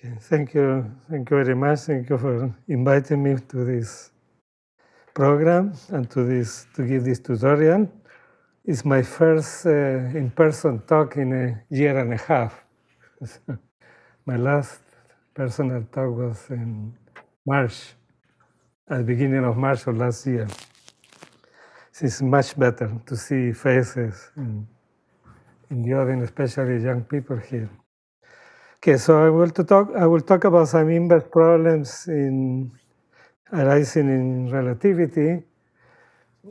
Okay, thank you very much. Thank you for inviting me to this program and to give this tutorial. It's my first in-person talk in a year and a half. My last personal talk was in March, at the beginning of March of last year. It's much better to see faces in the audience, especially young people here. Okay, so I will talk about some inverse problems arising in relativity.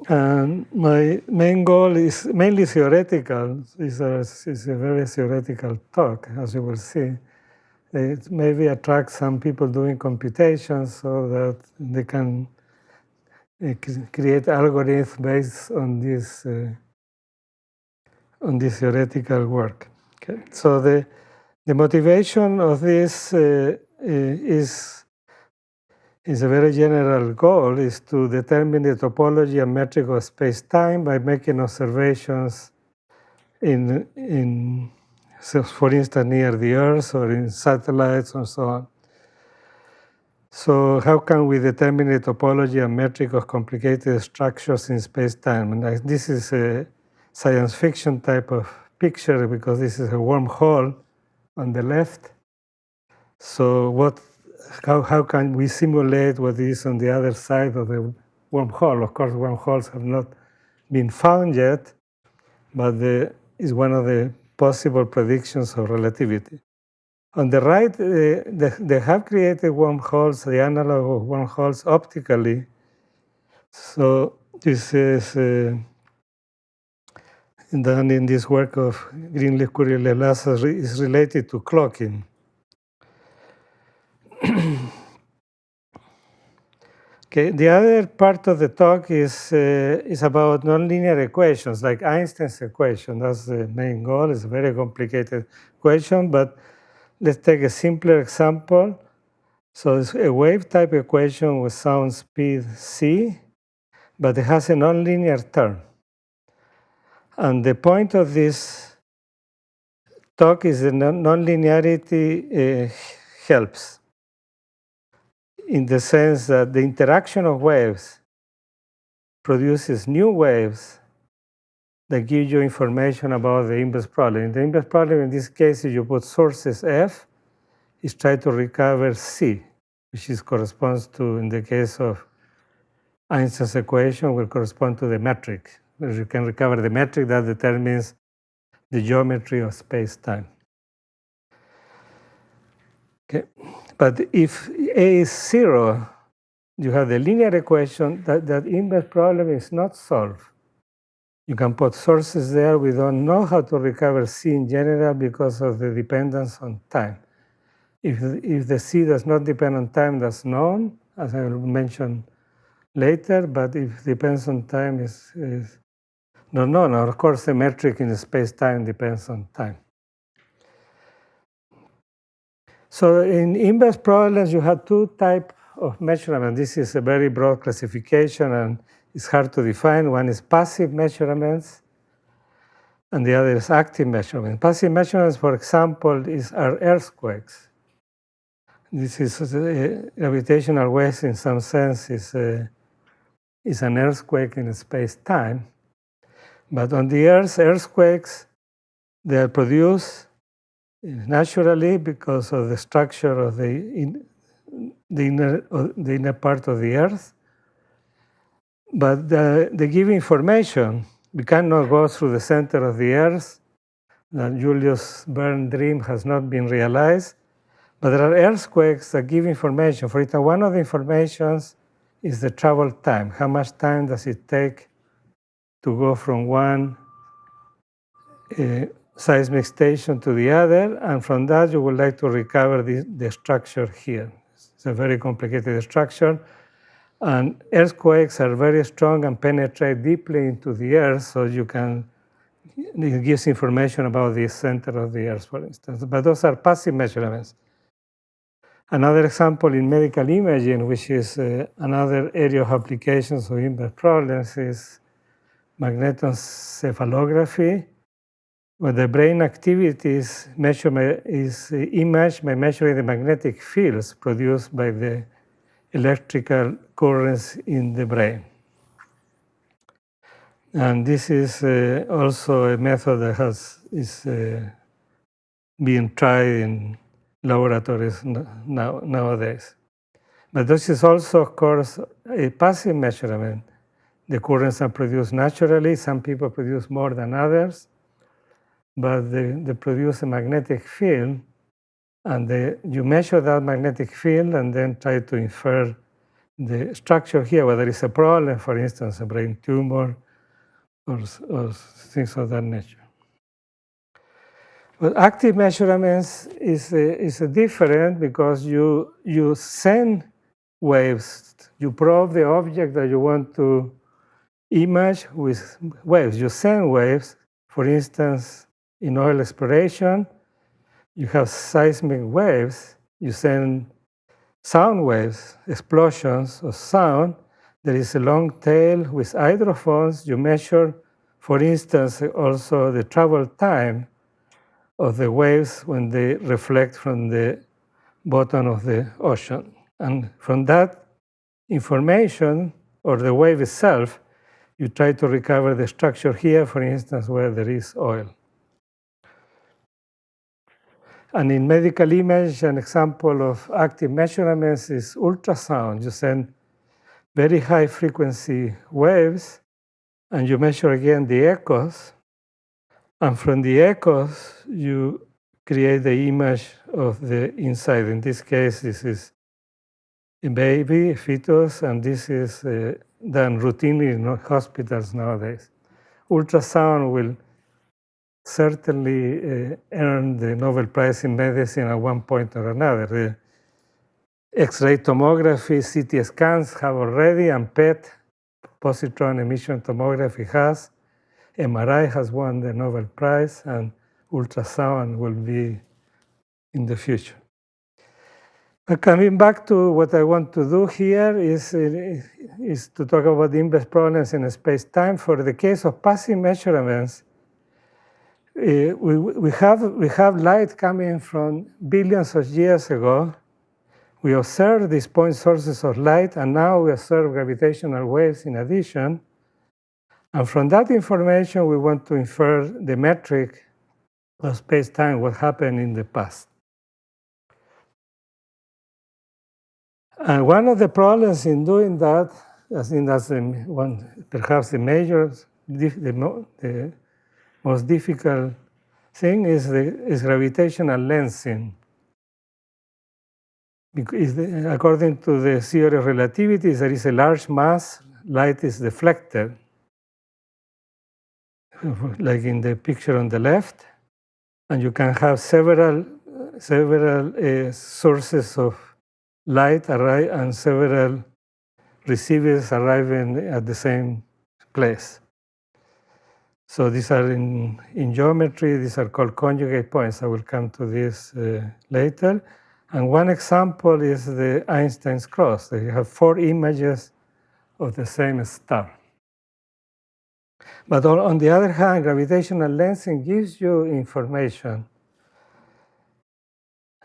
And my main goal is mainly theoretical. It's a very theoretical talk, as you will see. It maybe attracts some people doing computations so that they can create algorithms based on this theoretical work. Okay, so the motivation of this is a very general goal, is to determine the topology and metric of space-time by making observations so for instance, near the Earth or in satellites and so on. So how can we determine the topology and metric of complicated structures in space-time? And this is a science fiction type of picture because this is a wormhole on the left. So how can we simulate what is on the other side of the wormhole? Of course, wormholes have not been found yet, but is one of the possible predictions of relativity. On the right, they have created wormholes, the analog of wormholes optically. So this is done in this work of Greenleaf, Curiel, Lasser, is related to clocking. Okay, the other part of the talk is about nonlinear equations, like Einstein's equation. That's the main goal. It's a very complicated equation, but let's take a simpler example. So it's a wave-type equation with sound speed c, but it has a nonlinear term. And the point of this talk is that nonlinearity helps, in the sense that the interaction of waves produces new waves that give you information about the inverse problem. In the inverse problem, in this case, if you put sources f, is try to recover c, which corresponds to, in the case of Einstein's equation, will correspond to the metric. If you can recover the metric, that determines the geometry of space-time. Okay. But if A is 0, you have the linear equation that inverse problem is not solved. You can put sources there. We don't know how to recover C in general because of the dependence on time. If the C does not depend on time, that's known, as I will mention later, but if it depends on time, is not known. Of course, the metric in space-time depends on time. So in inverse problems, you have two types of measurement. This is a very broad classification, and it's hard to define. One is passive measurements, and the other is active measurements. Passive measurements, for example, are earthquakes. This is gravitational waves, in some sense, is an earthquake in space-time. But on the Earth, earthquakes, they are produced naturally because of the structure of the inner part of the Earth. But they give information. We cannot go through the center of the Earth. The Julius Verne dream has not been realized. But there are earthquakes that give information. For instance, one of the informations is the travel time. How much time does it take to go from one seismic station to the other? And from that, you would like to recover the structure here. It's a very complicated structure. And earthquakes are very strong and penetrate deeply into the Earth, so it gives information about the center of the Earth, for instance. But those are passive measurements. Another example in medical imaging, which is another area of applications of inverse problems, is magnetoencephalography. where the brain activity is imaged by measuring the magnetic fields produced by the electrical currents in the brain. And this is also a method that is being tried in laboratories nowadays. But this is also, of course, a passive measurement. The currents are produced naturally. Some people produce more than others, but they produce a magnetic field, and you measure that magnetic field and then try to infer the structure here, whether it's a problem, for instance, a brain tumor or things of that nature. But active measurements is different because you send waves. You probe the object that you want to image with waves. You send waves. For instance, in oil exploration, you have seismic waves. You send sound waves, explosions of sound. There is a long tail with hydrophones. You measure, for instance, also the travel time of the waves when they reflect from the bottom of the ocean. And from that information, or the wave itself, you try to recover the structure here, for instance, where there is oil. And in medical image, an example of active measurements is ultrasound. You send very high frequency waves, and you measure again the echoes. And from the echoes, you create the image of the inside. In this case, this is a baby, a fetus, and this is done routinely in hospitals nowadays. Ultrasound will certainly earn the Nobel Prize in Medicine at one point or another. The X-ray tomography, CT scans have already, and PET, positron emission tomography has. MRI has won the Nobel Prize, and ultrasound will be in the future. But coming back to what I want to do here is to talk about the inverse problems in space-time. For the case of passive measurements, we have light coming from billions of years ago. We observe these point sources of light, and now we observe gravitational waves in addition. And from that information, we want to infer the metric of space-time, what happened in the past. And one of the problems in doing that, I think that's perhaps the major, the most difficult thing is gravitational lensing. Because according to the theory of relativity, there is a large mass, light is deflected, like in the picture on the left, and you can have several sources of light arrive and several receivers arriving at the same place. So these are in geometry, these are called conjugate points. I will come to this later. And one example is the Einstein's cross. You have 4 images of the same star. But on the other hand, gravitational lensing gives you information.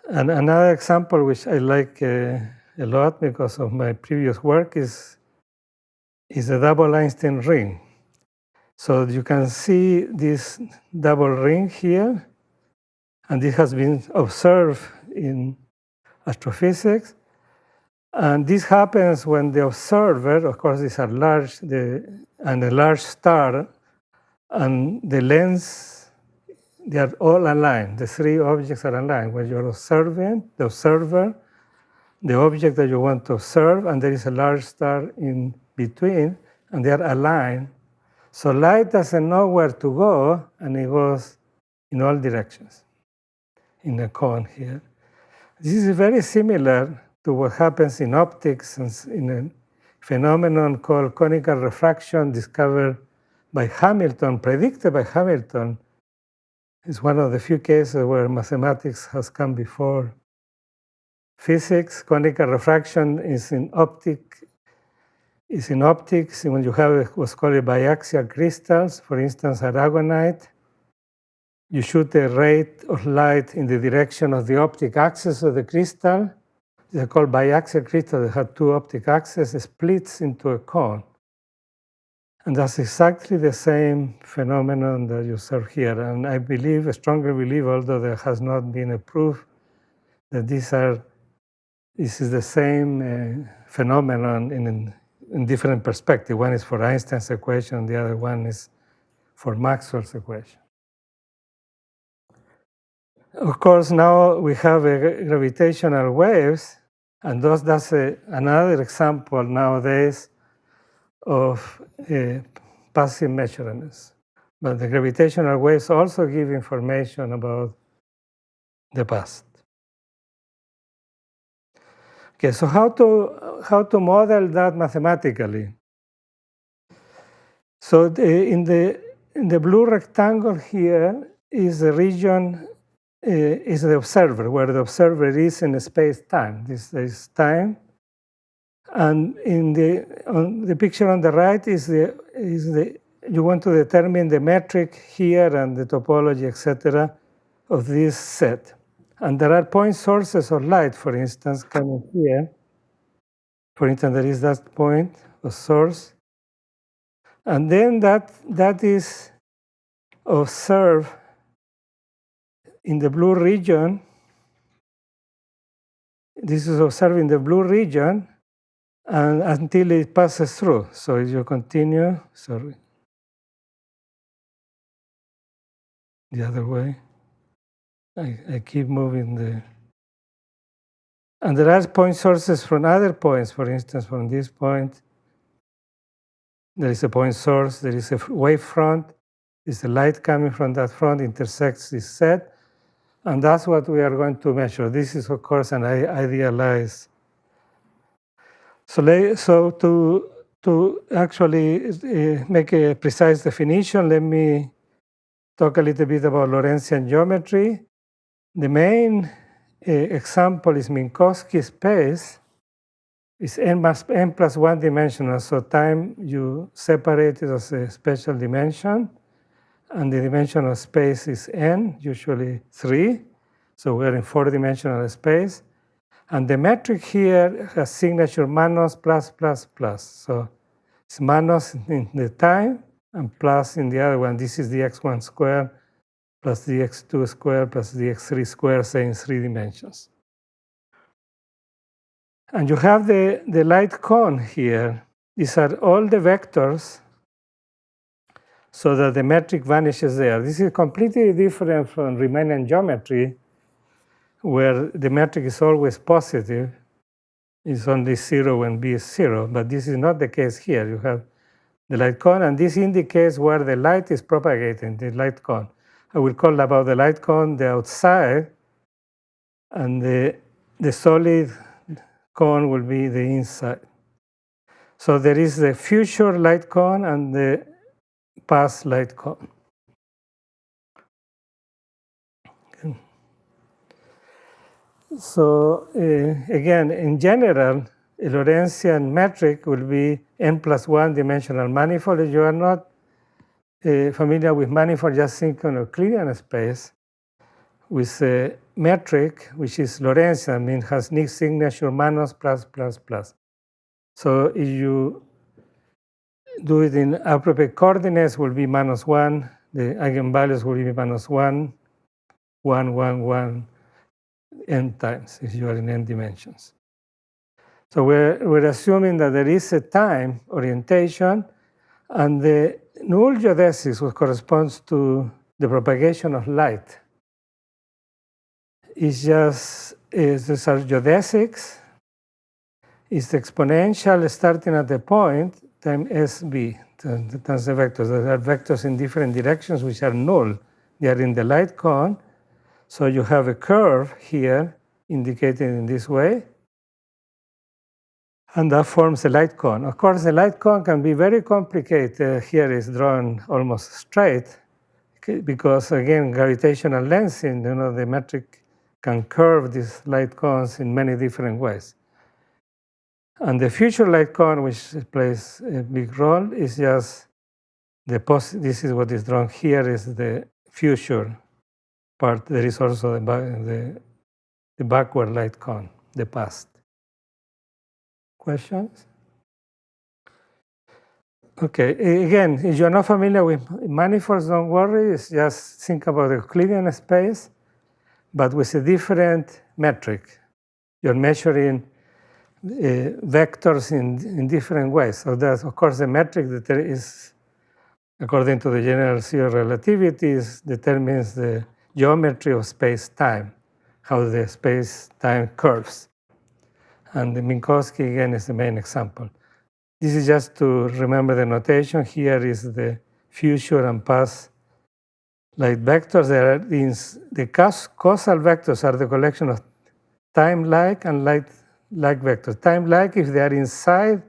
And another example which I like a lot because of my previous work is a double Einstein ring. So you can see this double ring here, and this has been observed in astrophysics. And this happens when the observer, of course, these are large, and a large star, and the lens, they are all aligned. The 3 objects are aligned. When you're observing, the observer, the object that you want to observe, and there is a large star in between, and they are aligned. So light doesn't know where to go, and it goes in all directions in a cone here. This is very similar to what happens in optics in a phenomenon called conical refraction discovered by Hamilton, predicted by Hamilton. It's one of the few cases where mathematics has come before physics. Conical refraction is in optics when you have what's called biaxial crystals, for instance, aragonite. you shoot a ray of light in the direction of the optic axis of the crystal. They're called biaxial crystals. They have two optic axes, splits into a cone. And that's exactly the same phenomenon that you observe here. And I believe, I strongly believe, although there has not been a proof, that this is the same phenomenon in different perspectives. One is for Einstein's equation, the other one is for Maxwell's equation. Of course, now we have gravitational waves, and that's another example nowadays of passive measurements. But the gravitational waves also give information about the past. Okay, so how to model that mathematically? So in the blue rectangle here is the region, is the observer, where the observer is in space-time. This is time. And on the picture on the right is you want to determine the metric here and the topology, etc., of this set. And there are point sources of light, for instance, coming here. For instance, there is that point of source. And then that is observed in the blue region. This is observed in the blue region and until it passes through. So if you continue, sorry, the other way. I keep moving and there are point sources from other points. For instance, from this point, there is a point source, there is a wave front, there's a light coming from that front, intersects this set, and that's what we are going to measure. This is, of course, an idealized. So to actually make a precise definition, let me talk a little bit about Lorenzian geometry. The main example is Minkowski space. It's n plus 1 dimensional, so time you separate it as a special dimension, and the dimension of space is n, usually 3, so we're in 4-dimensional space. And the metric here has signature minus, plus, plus, plus. So it's minus in the time and plus in the other one. This is the x1 squared plus the x2 squared plus the x3 squared, say in 3 dimensions. And you have the light cone here. These are all the vectors so that the metric vanishes there. This is completely different from Riemannian geometry, where the metric is always positive. It's only 0 when b is 0, but this is not the case here. You have the light cone, and this indicates where the light is propagating, the light cone. I will call about the light cone the outside, and the solid cone will be the inside. So there is the future light cone and the past light cone. Okay. So again, in general, a Lorentzian metric will be n plus 1 dimensional manifold. If you are not familiar with manifold, just think on Euclidean space with a metric which is Lorentzian, means has signature minus, plus, plus, plus. So if you do it in appropriate coordinates, will be minus 1. The eigenvalues will be minus 1, 1, 1, 1, n times if you are in n dimensions. So we're assuming that there is a time orientation, and the null geodesics, which corresponds to the propagation of light, is just, these are geodesics, is the exponential starting at the point times SB, times the vectors. There are vectors in different directions which are null. They are in the light cone. So you have a curve here indicated in this way, and that forms a light cone. Of course, the light cone can be very complicated. Here is drawn almost straight, because again, gravitational lensing, the metric can curve these light cones in many different ways. And the future light cone, which plays a big role, is just this is what is drawn here, is the future part. There is also the backward light cone, the past. Questions? Okay, again, if you're not familiar with manifolds, don't worry. It's just think about the Euclidean space, but with a different metric. You're measuring vectors in different ways. So that's, of course, the metric that there is, according to the general theory of relativity, determines the geometry of space-time, how the space-time curves. And the Minkowski, again, is the main example. This is just to remember the notation. Here is the future and past light vectors. The causal vectors are the collection of time-like and light vectors. Time-like if they are inside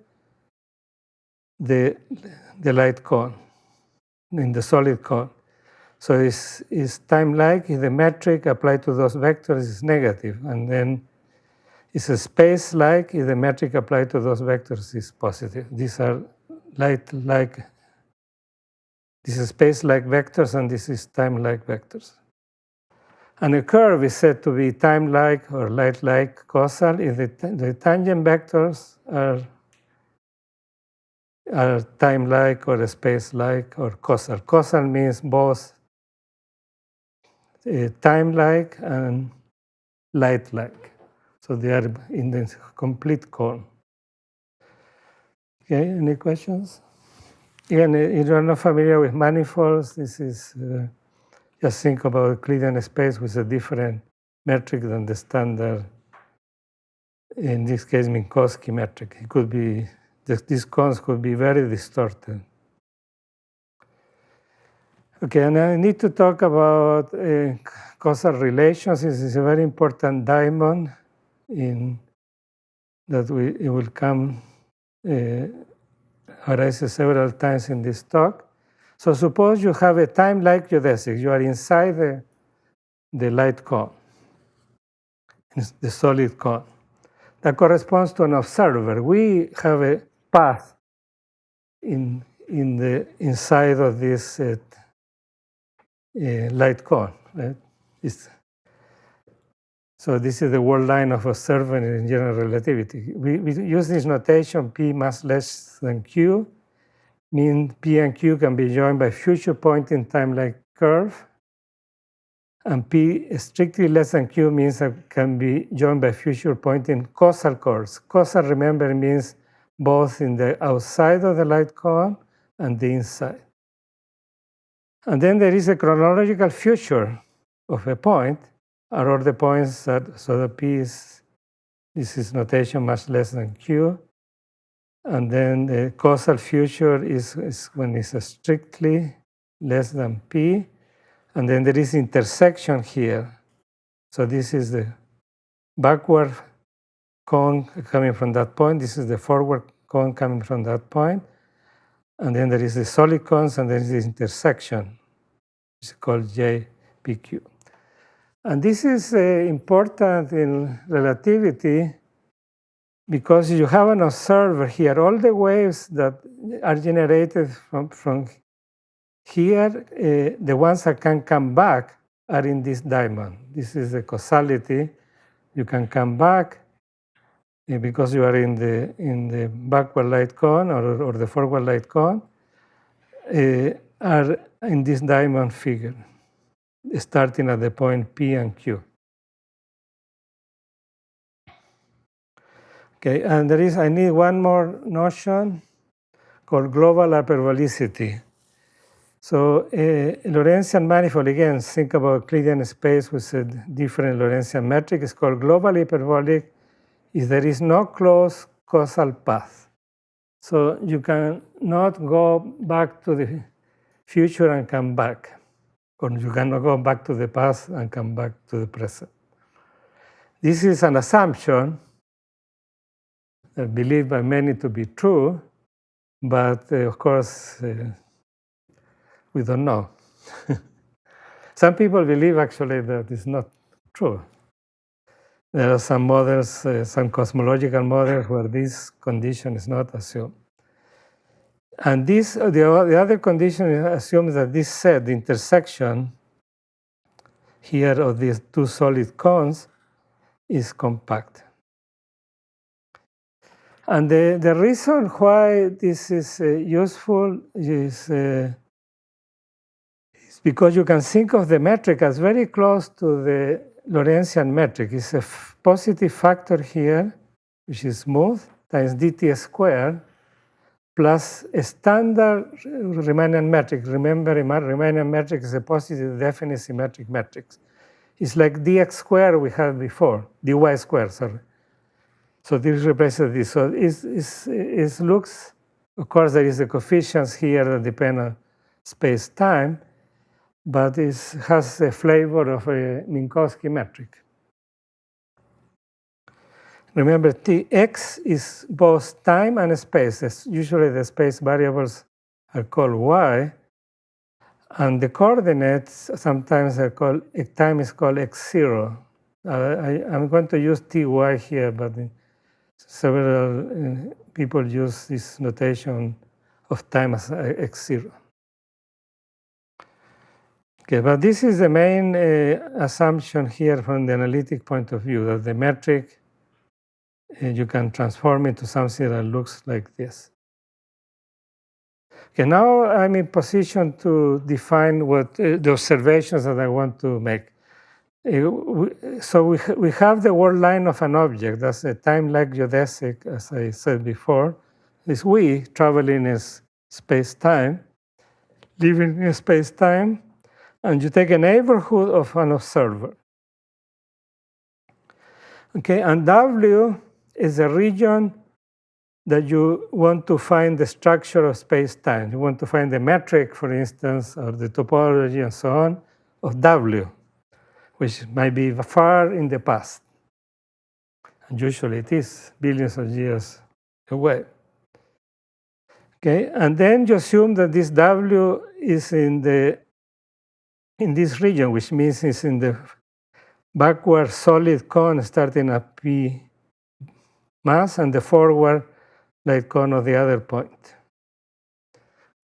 the light cone, in the solid cone. So is time-like if the metric applied to those vectors is negative, and then it's a space-like if the metric applied to those vectors is positive. These are light-like. This is space-like vectors, and this is time-like vectors. And a curve is said to be time-like or light-like causal if the tangent vectors are time-like or space-like or causal. Causal means both time-like and light-like. So they are in the complete cone. Okay, any questions? Again, if you're not familiar with manifolds, this is just think about Euclidean space with a different metric than the standard, in this case, Minkowski metric. It could be, these cones could be very distorted. Okay, and I need to talk about causal relations. This is a very important diamond that it will come arises several times in this talk. So suppose you have a time-like geodesic. You are inside the light cone, the solid cone. That corresponds to an observer. We have a path inside of this light cone. Right? So this is the world line of observer in general relativity. We use this notation P mass less than Q, mean P and Q can be joined by future point in time-like curve. And P strictly less than Q means that can be joined by future point in causal curves. Causal, remember, means both in the outside of the light cone and the inside. And then there is a chronological future of a point, are all the points that, so the P is, this is notation much less than Q. And then the causal future is when it's strictly less than P. And then there is intersection here. So this is the backward cone coming from that point. This is the forward cone coming from that point. And then there is the solid cones, and there is this intersection. It's called JPQ. And this is important in relativity because you have an observer here. All the waves that are generated from here, the ones that can come back are in this diamond. This is the causality. You can come back because you are in the backward light cone or the forward light cone, are in this diamond figure, starting at the point P and Q. Okay, and I need one more notion called global hyperbolicity. So Lorenzian manifold, again, think about Euclidean space with a different Lorenzian metric. It's called global hyperbolic if there is no closed causal path. So you cannot go back to the future and come back, or you cannot go back to the past and come back to the present. This is an assumption believed by many to be true, but of course, we don't know. Some people believe actually that it's not true. There are some models, some cosmological models where this condition is not assumed. And the other condition assumes that this set, the intersection here of these two solid cones is compact. And the reason why this is useful is because you can think of the metric as very close to the Lorenzian metric. It's a positive factor here, which is smooth, times dt squared, plus a standard Riemannian metric. Remember, Riemannian metric is a positive definite symmetric matrix. It's like dx squared we had before, dy squared, sorry. So this replaces this. So it looks, of course, there is a coefficients here that depend on space-time, but it has a flavor of a Minkowski metric. Remember, Tx is both time and space. Usually the space variables are called y, and the coordinates sometimes are called, time is called x0. I'm going to use ty here, but several people use this notation of time as x0. Okay, but this is the main assumption here from the analytic point of view, that the metric you can transform into something that looks like this. Okay, now I'm in position to define what the observations that I want to make. So we have the world line of an object. That's a time-like geodesic, as I said before. It's we traveling in space-time, living in space-time, and you take a neighborhood of an observer. Okay, and W is a region that you want to find the structure of space-time. You want to find the metric, for instance, or the topology and so on, of W, which might be far in the past. And usually it is billions of years away. Okay, and then you assume that this W is in this region, which means it's in the backward solid cone starting at P mass and the forward light cone of the other point.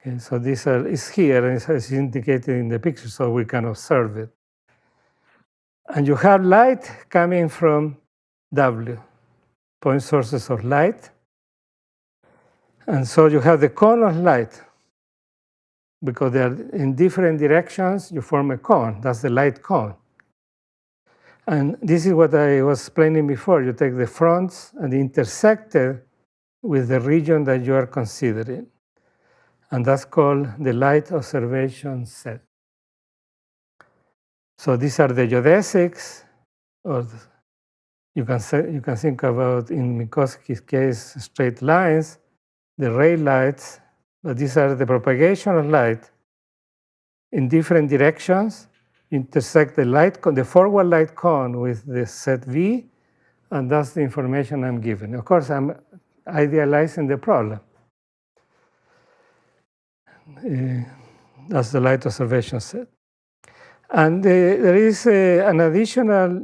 Okay, so this is here and it's indicated in the picture so we can observe it. And you have light coming from W, point sources of light. And so you have the cone of light. Because they are in different directions, you form a cone. That's the light cone. And this is what I was explaining before. You take the fronts and intersect it with the region that you are considering. And that's called the light observation set. So these are the geodesics, or you can think about, in Minkowski's case, straight lines, the ray lights, but these are the propagation of light in different directions, intersect the forward light cone with the set V, and that's the information I'm given. Of course, I'm idealizing the problem. That's the light observation set. And there is an additional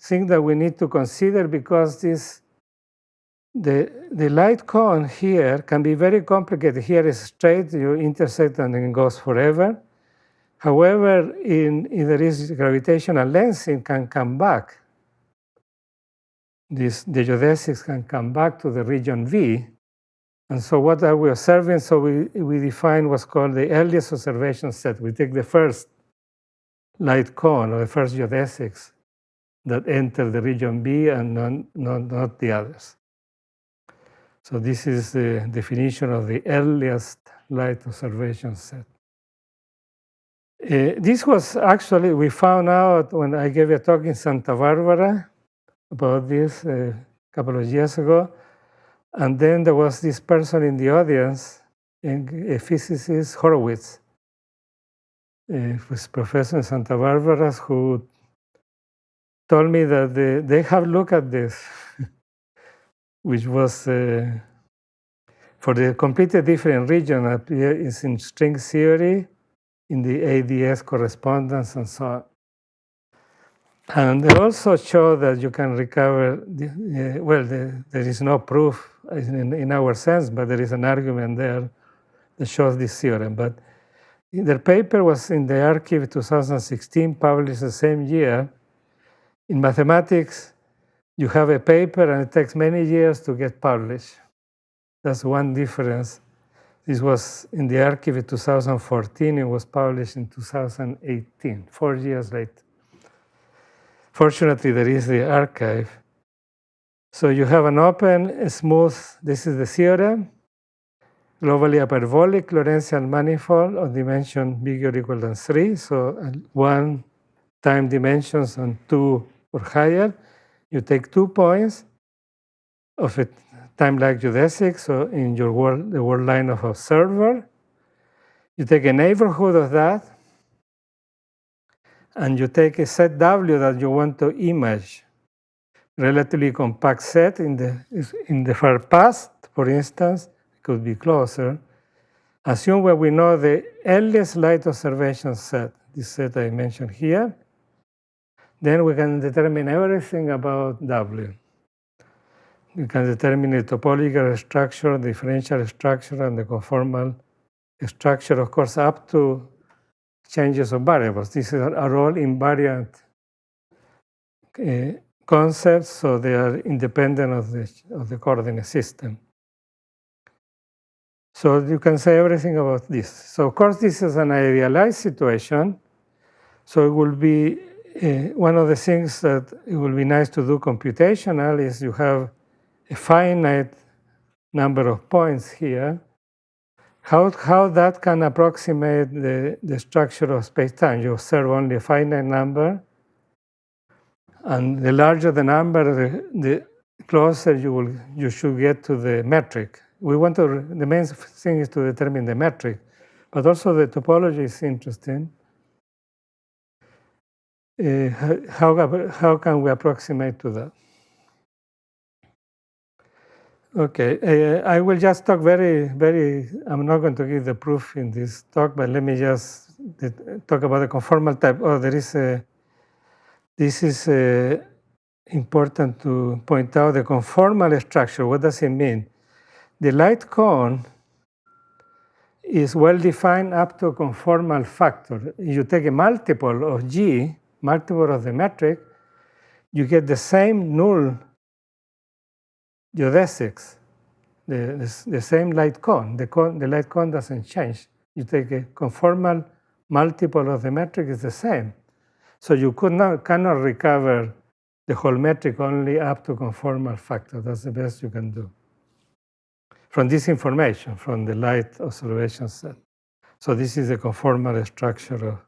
thing that we need to consider, because the light cone here can be very complicated. Here is straight, you intersect and it goes forever. However, if there is gravitational lensing, can come back. The geodesics can come back to the region V. And so what are we observing? So we define what's called the earliest observation set. We take the first light cone, or the first geodesics that enter the region B and not the others. So this is the definition of the earliest light observation set. This was actually, we found out when I gave a talk in Santa Barbara about this a couple of years ago. And then there was this person in the audience, a physicist, Horowitz, who was professor in Santa Barbara, who told me that they have looked at this, which was for the completely different region. It's in string theory, in the ADS correspondence, and so on. And they also show that you can recover, there is no proof in our sense, but there is an argument there that shows this theorem. But Their paper was in the Archive 2016, published the same year. In mathematics, you have a paper and it takes many years to get published. That's one difference. This was in the Archive in 2014. It was published in 2018, 4 years later. Fortunately, there is the archive. So you have an open, smooth, this is the theorem, globally hyperbolic Lorenzian manifold of dimension bigger or equal than 3. So 1 time dimensions on 2 or higher. You take 2 points of a time-like geodesic, so in your world, the world line of observer. You take a neighborhood of that, and you take a set W that you want to image, relatively compact set in the far past, for instance, it could be closer. Assume where we know the earliest light observation set, this set I mentioned here, then we can determine everything about W. We can determine the topological structure, the differential structure, and the conformal structure, of course, up to changes of variables. These are all invariant concepts, so they are independent of the coordinate system. So you can say everything about this. So of course, this is an idealized situation. So it will be one of the things that it will be nice to do computational is you have a finite number of points here. How that can approximate the structure of space-time? You observe only a finite number, and the larger the number, the closer you should get to the metric. The main thing is to determine the metric, but also the topology is interesting. How can we approximate to that? Okay, I will just talk I'm not going to give the proof in this talk, but let me just talk about the conformal type. This is important to point out the conformal structure. What does it mean? The light cone is well defined up to a conformal factor. If you take a multiple of G, multiple of the metric, you get the same null geodesics, the same light cone. The light cone doesn't change. You take a conformal multiple of the metric, is the same. So you cannot recover the whole metric only up to conformal factor. That's the best you can do from this information, from the light observation set. So this is the conformal structure of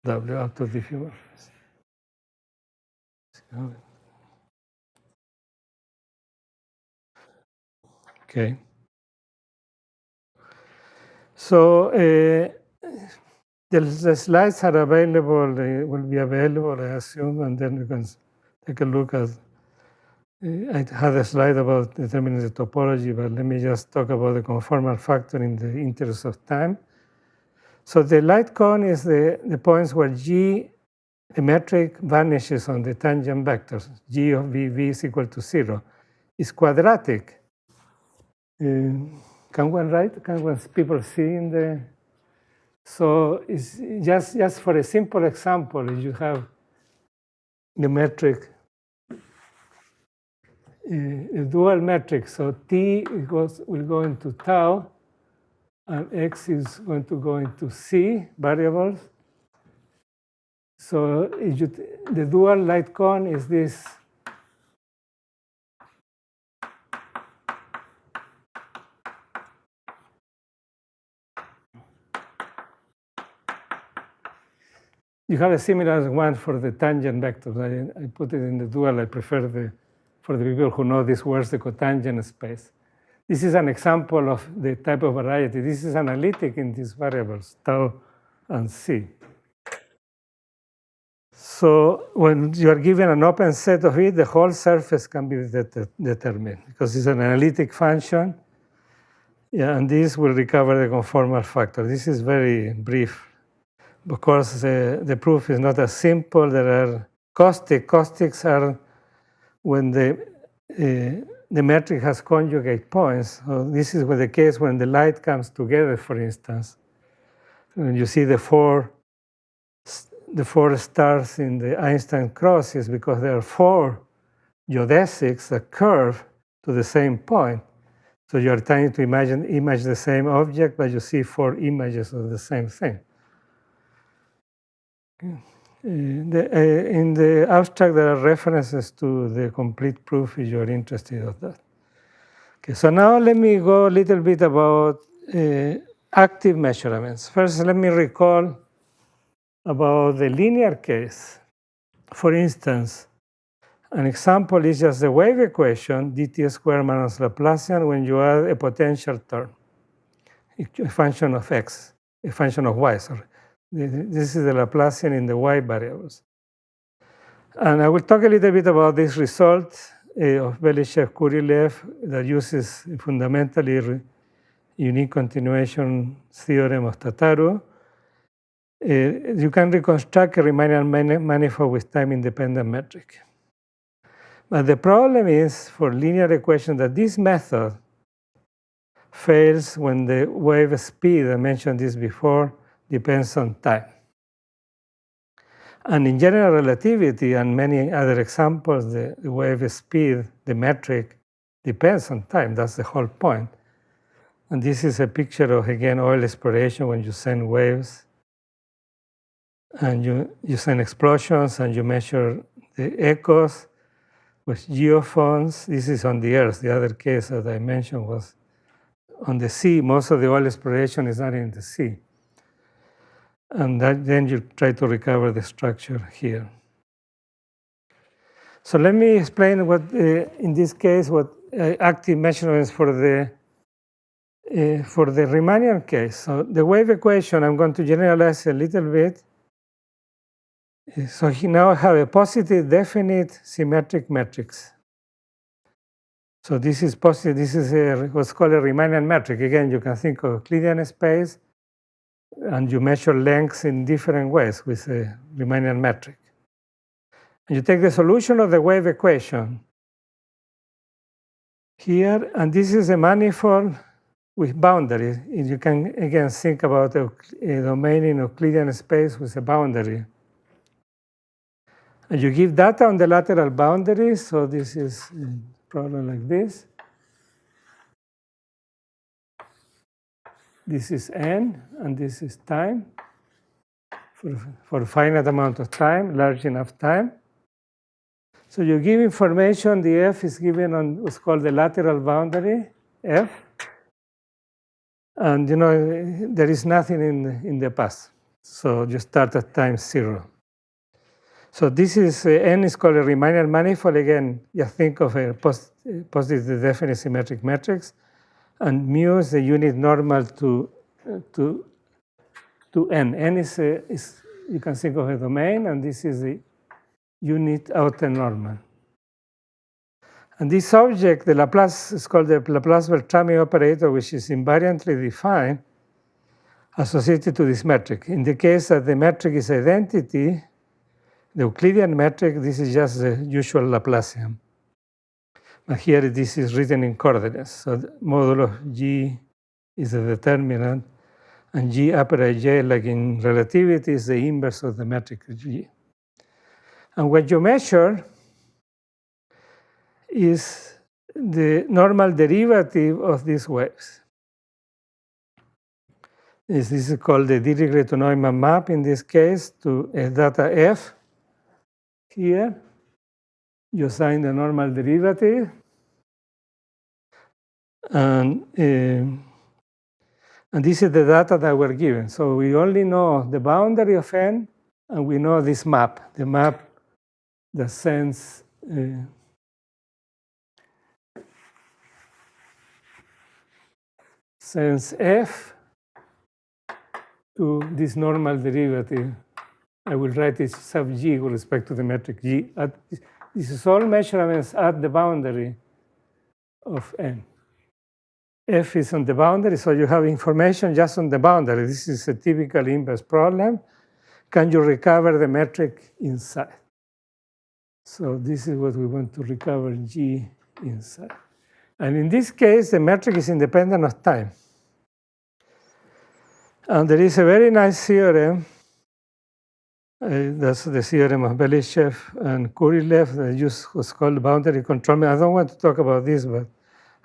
W out of diffusion. Okay. So the slides are available, they will be available, I assume, and then you can take a look at. I had a slide about determining the topology, but let me just talk about the conformal factor in the interest of time. So the light cone is the points where G, the metric, vanishes on the tangent vectors. G of V is equal to 0. It's quadratic. Can one people see in the? So it's just for a simple example, if you have the metric, a dual metric, so T will go into tau, and X is going to go into C variables. So the dual light cone is this. You have a similar one for the tangent vectors. I put it in the dual. I prefer for the people who know this words, the cotangent space. This is an example of the type of variety. This is analytic in these variables, tau and C. So when you are given an open set of it, the whole surface can be determined because it's an analytic function. Yeah, and this will recover the conformal factor. This is very brief. Of course, the proof is not as simple. There are caustics. Caustics are when the metric has conjugate points. So this is the case when the light comes together, for instance. When you see the four stars in the Einstein cross is because there are four geodesics that curve to the same point. So you're trying to image the same object, but you see four images of the same thing. In the abstract, there are references to the complete proof if you're interested in that. Okay, so now let me go a little bit about active measurements. First, let me recall about the linear case. For instance, an example is just the wave equation, dt squared minus Laplacian, when you add a potential term, a function of x, a function of y, sorry. This is the Laplacian in the y variables. And I will talk a little bit about this result of Belishev-Kurilev that uses fundamentally unique continuation theorem of Tataru. You can reconstruct a Riemannian manifold with time-independent metric. But the problem is for linear equations that this method fails when the wave speed, I mentioned this before, depends on time. And in general relativity and many other examples, the wave speed, the metric, depends on time. That's the whole point. And this is a picture of, again, oil exploration when you send waves and you send explosions and you measure the echoes with geophones. This is on the Earth. The other case that I mentioned was on the sea. Most of the oil exploration is not in the sea. And then you try to recover the structure here. So let me explain what, in this case, what active measurements for the Riemannian case. So the wave equation, I'm going to generalize a little bit. So now I have a positive, definite, symmetric matrix. So this is positive. This is what's called a Riemannian metric. Again, you can think of Euclidean space, and you measure lengths in different ways with a Riemannian metric. And you take the solution of the wave equation here, and this is a manifold with boundaries. You can, again, think about a domain in Euclidean space with a boundary. And you give data on the lateral boundaries, so this is a problem like this. This is n, and this is time, for a finite amount of time, large enough time. So you give information, the f is given on what's called the lateral boundary, f. And there is nothing in the past. So you start at time 0. So this is, n is called a Riemannian manifold. Again, you think of a positive definite symmetric matrix. And mu is the unit normal to n. N is you can think of a domain, and this is the unit outer normal. And this object, the Laplace, is called the Laplace-Beltrami operator, which is invariantly defined associated to this metric. In the case that the metric is identity, the Euclidean metric, this is just the usual Laplacian. But here this is written in coordinates. So the modulo G is the determinant, and G upper ij, like in relativity, is the inverse of the metric G. And what you measure is the normal derivative of these waves. This is called the Dirichlet to Neumann map in this case to a data f. Here, you assign the normal derivative. And this is the data that we're given. So we only know the boundary of n, and we know this map, the map that sends f to this normal derivative. I will write it sub g with respect to the metric g. This is all measurements at the boundary of n. F is on the boundary, so you have information just on the boundary. This is a typical inverse problem. Can you recover the metric inside? So this is what we want to recover, G inside. And in this case, the metric is independent of time. And there is a very nice theorem. That's the theorem of Belishev and Kurilev that was called boundary control. I don't want to talk about this, but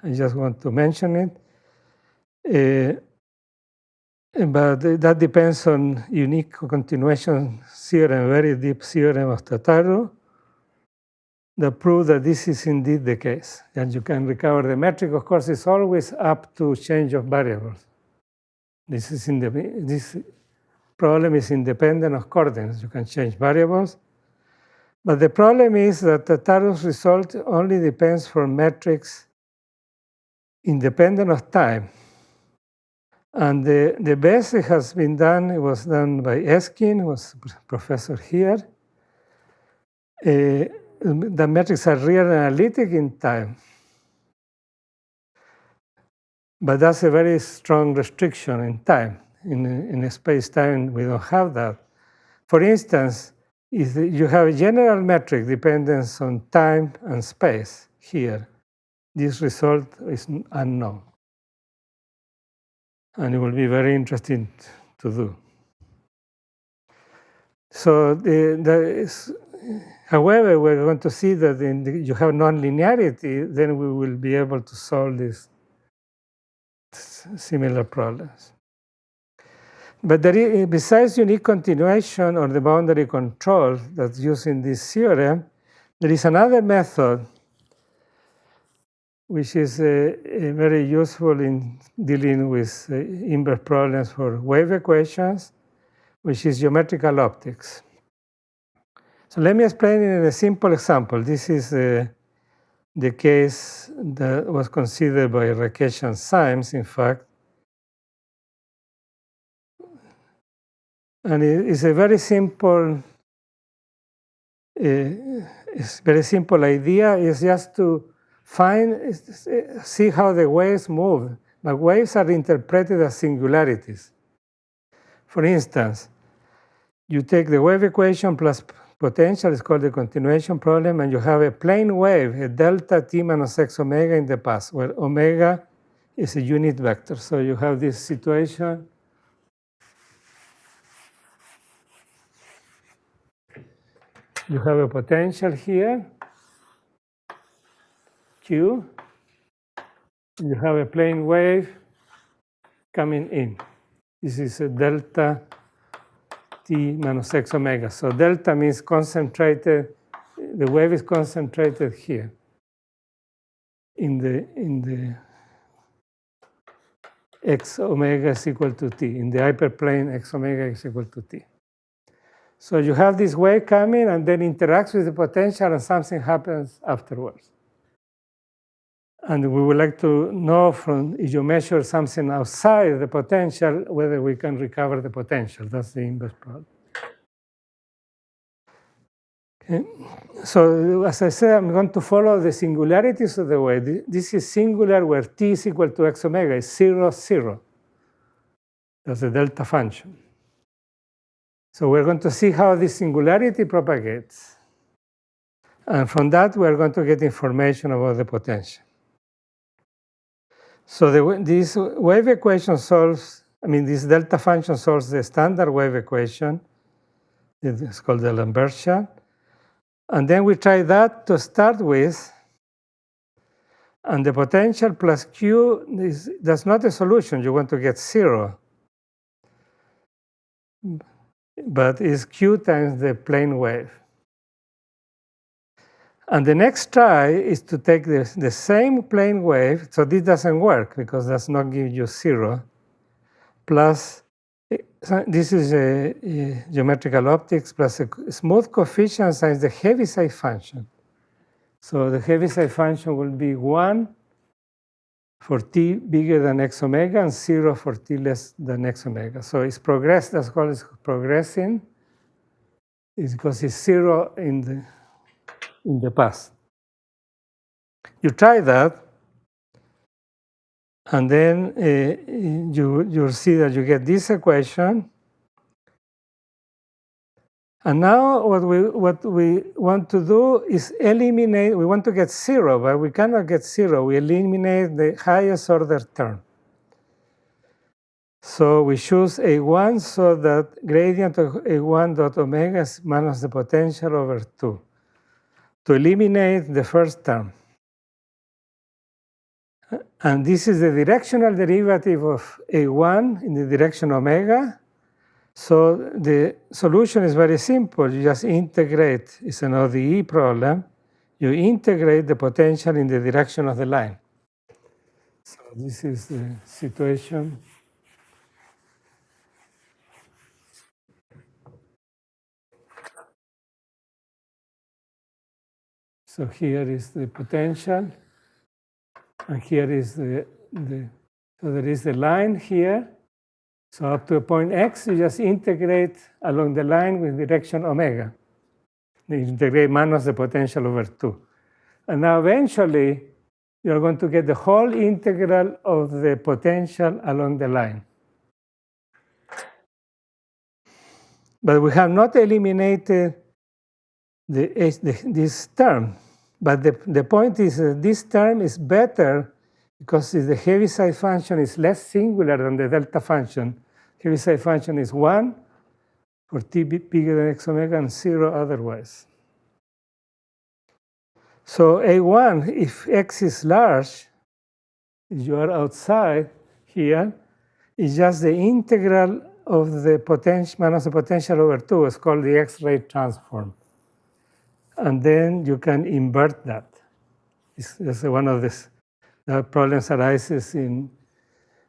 I just want to mention it. But that depends on unique continuation theorem, very deep theorem of Tataru, that prove that this is indeed the case. And you can recover the metric. Of course, it's always up to change of variables. This problem is independent of coordinates. You can change variables. But the problem is that Tataru's result only depends for metrics independent of time. And the best it has been done, it was done by Eskin, who was a professor here. The metrics are real analytic in time. But that's a very strong restriction in time. In a space-time, we don't have that. For instance, if you have a general metric dependence on time and space here, this result is unknown. And it will be very interesting to do. So, however, we're going to see that you have nonlinearity, then we will be able to solve these similar problems. But besides unique continuation or the boundary control that's used in this theorem, there is another method which is very useful in dealing with inverse problems for wave equations, which is geometrical optics. So let me explain it in a simple example. This is the case that was considered by Rakesh and Symes, in fact. And it's a very simple idea. It's just to see how the waves move. But waves are interpreted as singularities. For instance, you take the wave equation plus potential, it's called the continuation problem, and you have a plane wave, a delta t minus x omega in the past, where omega is a unit vector. So you have this situation. You have a potential here, Q. You have a plane wave coming in. This is a delta t minus x omega. So delta means concentrated, the wave is concentrated here in the x omega is equal to t, in the hyperplane x omega is equal to t. So you have this wave coming and then interacts with the potential and something happens afterwards. And we would like to know from, if you measure something outside the potential, whether we can recover the potential. That's the inverse problem. Okay. So as I said, I'm going to follow the singularities of the wave. This is singular where t is equal to x omega, is 0, 0. That's the delta function. So we're going to see how this singularity propagates. And from that, we're going to get information about the potential. So this wave equation solves, this delta function solves the standard wave equation. It's called the Lambertian. And then we try that to start with. And the potential plus Q, that's not a solution. You want to get 0. But it's Q times the plane wave. And the next try is to take the same plane wave, so this doesn't work because it does not give you 0, plus, this is a geometrical optics plus a smooth coefficient times the Heaviside function. So the Heaviside function will be 1 for t bigger than x omega and 0 for t less than x omega. So it's progressed, that's called it's progressing. It's because it's 0 in the past. You try that, and then you'll see that you get this equation. And now what we want to do is eliminate, we want to get 0, but we cannot get 0. We eliminate the highest order term. So we choose A1 so that gradient of A1 dot omega is minus the potential over 2 to eliminate the first term. And this is the directional derivative of A1 in the direction omega. So the solution is very simple. You just integrate, it's an ODE problem. You integrate the potential in the direction of the line. So this is the situation. So here is the potential, and here is so there is the line here. So up to a point x, you just integrate along the line with direction omega. You integrate minus the potential over 2. And now eventually, you're going to get the whole integral of the potential along the line. But we have not eliminated this term. But the point is that this term is better because the Heaviside function is less singular than the delta function. Heaviside function is 1 for t bigger than x omega and 0 otherwise. So A1, if x is large, if you are outside here, is just the integral of the potential minus the potential over 2. It's called the X-ray transform. And then you can invert that. It's one of the problems arises in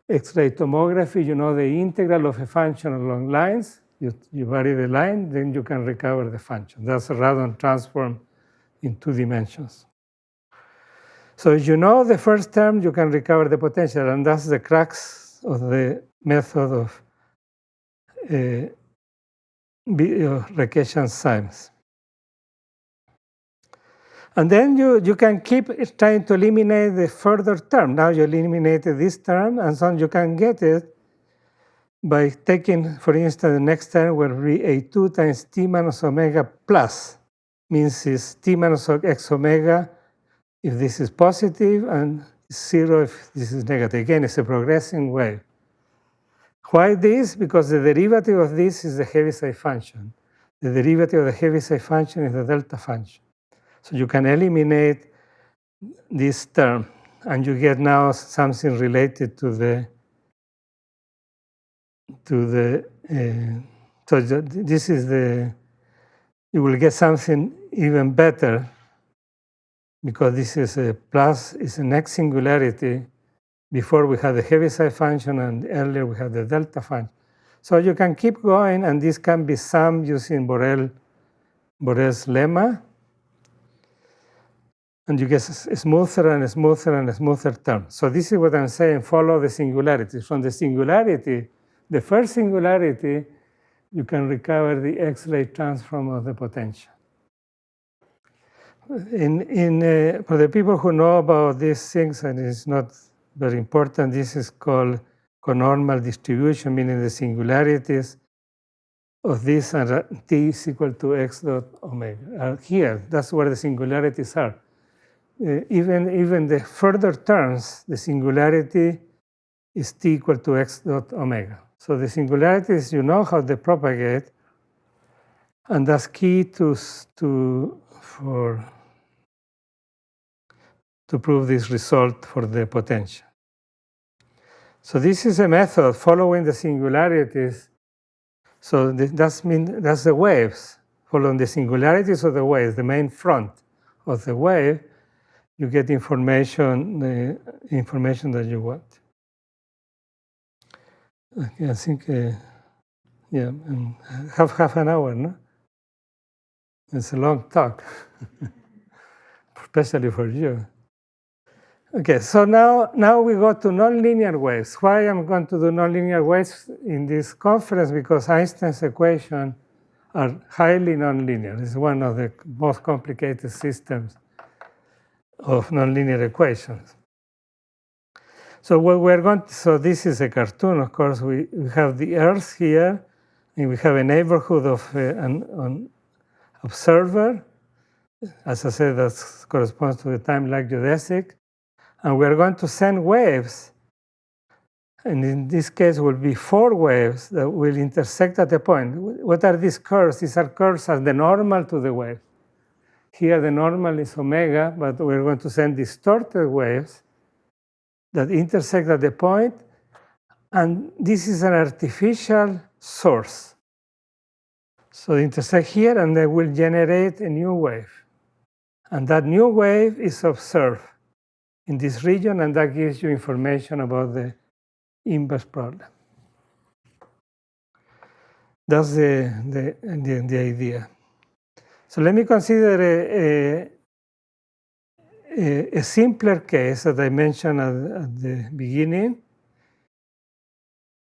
X-ray tomography. You know the integral of a function along lines. You vary the line, then you can recover the function. That's a Radon transform in 2 dimensions. So if you know the first term, you can recover the potential, and that's the crux of the method of Rakeshan signs. And then you can keep trying to eliminate the further term. Now you eliminated this term, and so you can get it by taking, for instance, the next term will be A2 times t minus omega plus, means it's t minus x omega if this is positive, and 0 if this is negative. Again, it's a progressing wave. Why this? Because the derivative of this is the Heaviside function. The derivative of the Heaviside function is the delta function. So you can eliminate this term, and you get now something related to the so this is you will get something even better, because this is a plus, is an X singularity. Before we had the Heaviside function, and earlier we had the delta function. So you can keep going, and this can be summed using Borel's lemma. And you get smoother and smoother and smoother terms. So this is what I'm saying, follow the singularity. From the singularity, the first singularity, you can recover the X-ray transform of the potential. For the people who know about these things, and it's not very important, this is called conormal distribution, meaning the singularities of this are t is equal to x dot omega. Here, that's where the singularities are. Even the further terms, the singularity is t equal to x dot omega. So the singularities, you know how they propagate, and that's key to prove this result for the potential. So this is a method following the singularities. So that's the waves, following the singularities of the waves, the main front of the wave. You get information, the information that you want. Okay, I think, yeah, half an hour, no? It's a long talk, especially for you. Okay, so now we go to nonlinear waves. Why I'm going to do nonlinear waves in this conference? Because Einstein's equations are highly nonlinear. It's one of the most complicated systems of nonlinear equations. So so this is a cartoon, of course. We have the Earth here, and we have a neighborhood of an observer. As I said, that corresponds to the time-like geodesic. And we're going to send waves And in this case, will be 4 waves that will intersect at a point. What are these curves? These are curves as the normal to the wave. Here, the normal is omega, but we're going to send distorted waves that intersect at the point. And this is an artificial source. So they intersect here, and they will generate a new wave. And that new wave is observed in this region, and that gives you information about the inverse problem. That's the idea. So let me consider a simpler case that I mentioned at the beginning.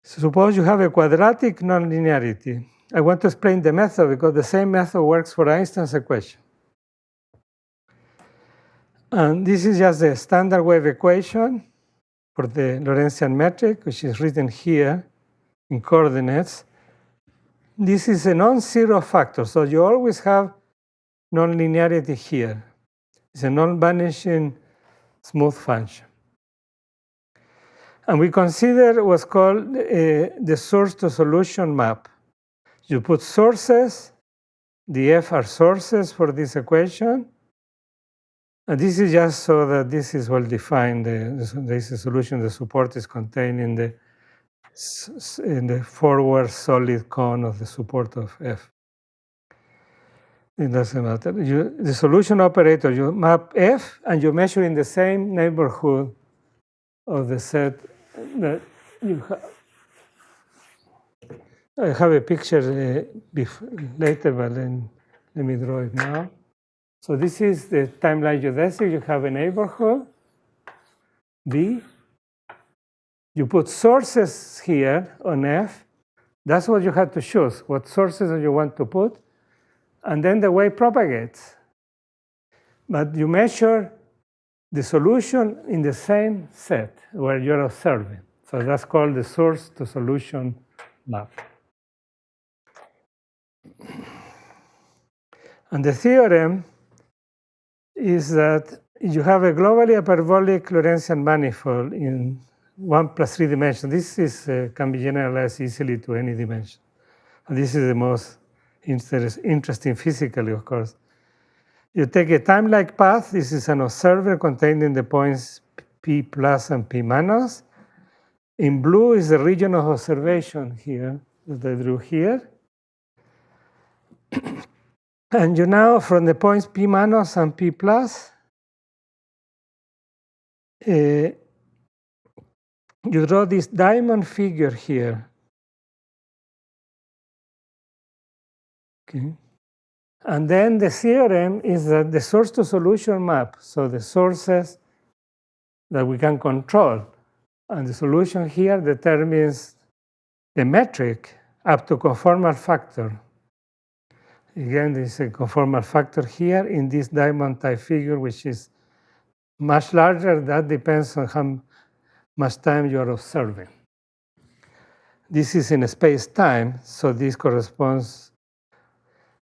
So suppose you have a quadratic nonlinearity. I want to explain the method because the same method works for Einstein's equation. And this is just the standard wave equation for the Lorenzian metric, which is written here in coordinates. This is a non-zero factor, so you always have nonlinearity here. It's a non-vanishing smooth function. And we consider what's called the source-to-solution map. You put sources, the F are sources for this equation. And this is just so that this is well defined. There is a solution. The support is contained in the forward solid cone of the support of F. It doesn't matter. The solution operator, you map F, and you measure in the same neighborhood of the set that you have. I have a picture later, but then let me draw it now. So this is the timeline geodesic. You have a neighborhood, B. You put sources here on F. That's what you have to choose, what sources do you want to put. And then the wave propagates. But you measure the solution in the same set where you're observing. So that's called the source-to-solution map. And the theorem is that you have a globally hyperbolic Lorentzian manifold in 1 plus 3 dimensions. This can be generalized easily to any dimension. And this is the most interesting physically, of course. You take a time-like path. This is an observer contained in the points P plus and P minus. In blue is the region of observation here that I drew here. And you now, from the points P minus and P plus, you draw this diamond figure here. Okay. And then the theorem is that the source-to-solution map, so the sources that we can control, and the solution here determines the metric up to conformal factor. Again, there is a conformal factor here in this diamond-type figure, which is much larger. That depends on how much time you are observing. This is in space-time, so this corresponds.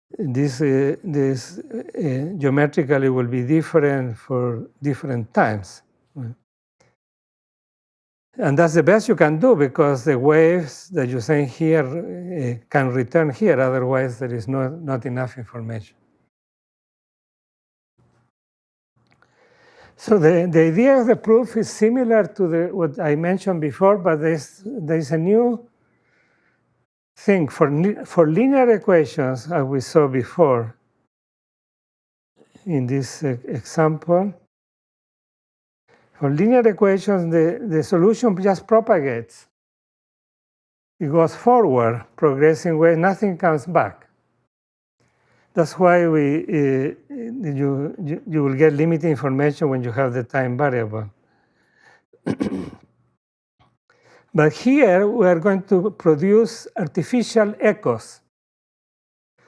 This geometrically will be different for different times. And that's the best you can do because the waves that you send here can return here, otherwise there is not enough information. So the idea of the proof is similar to what I mentioned before, but there's a new thing for linear equations, as we saw before in this example. For linear equations, the solution just propagates. It goes forward, progressing way, nothing comes back. That's why you will get limited information when you have the time variable. But here, we are going to produce artificial echoes.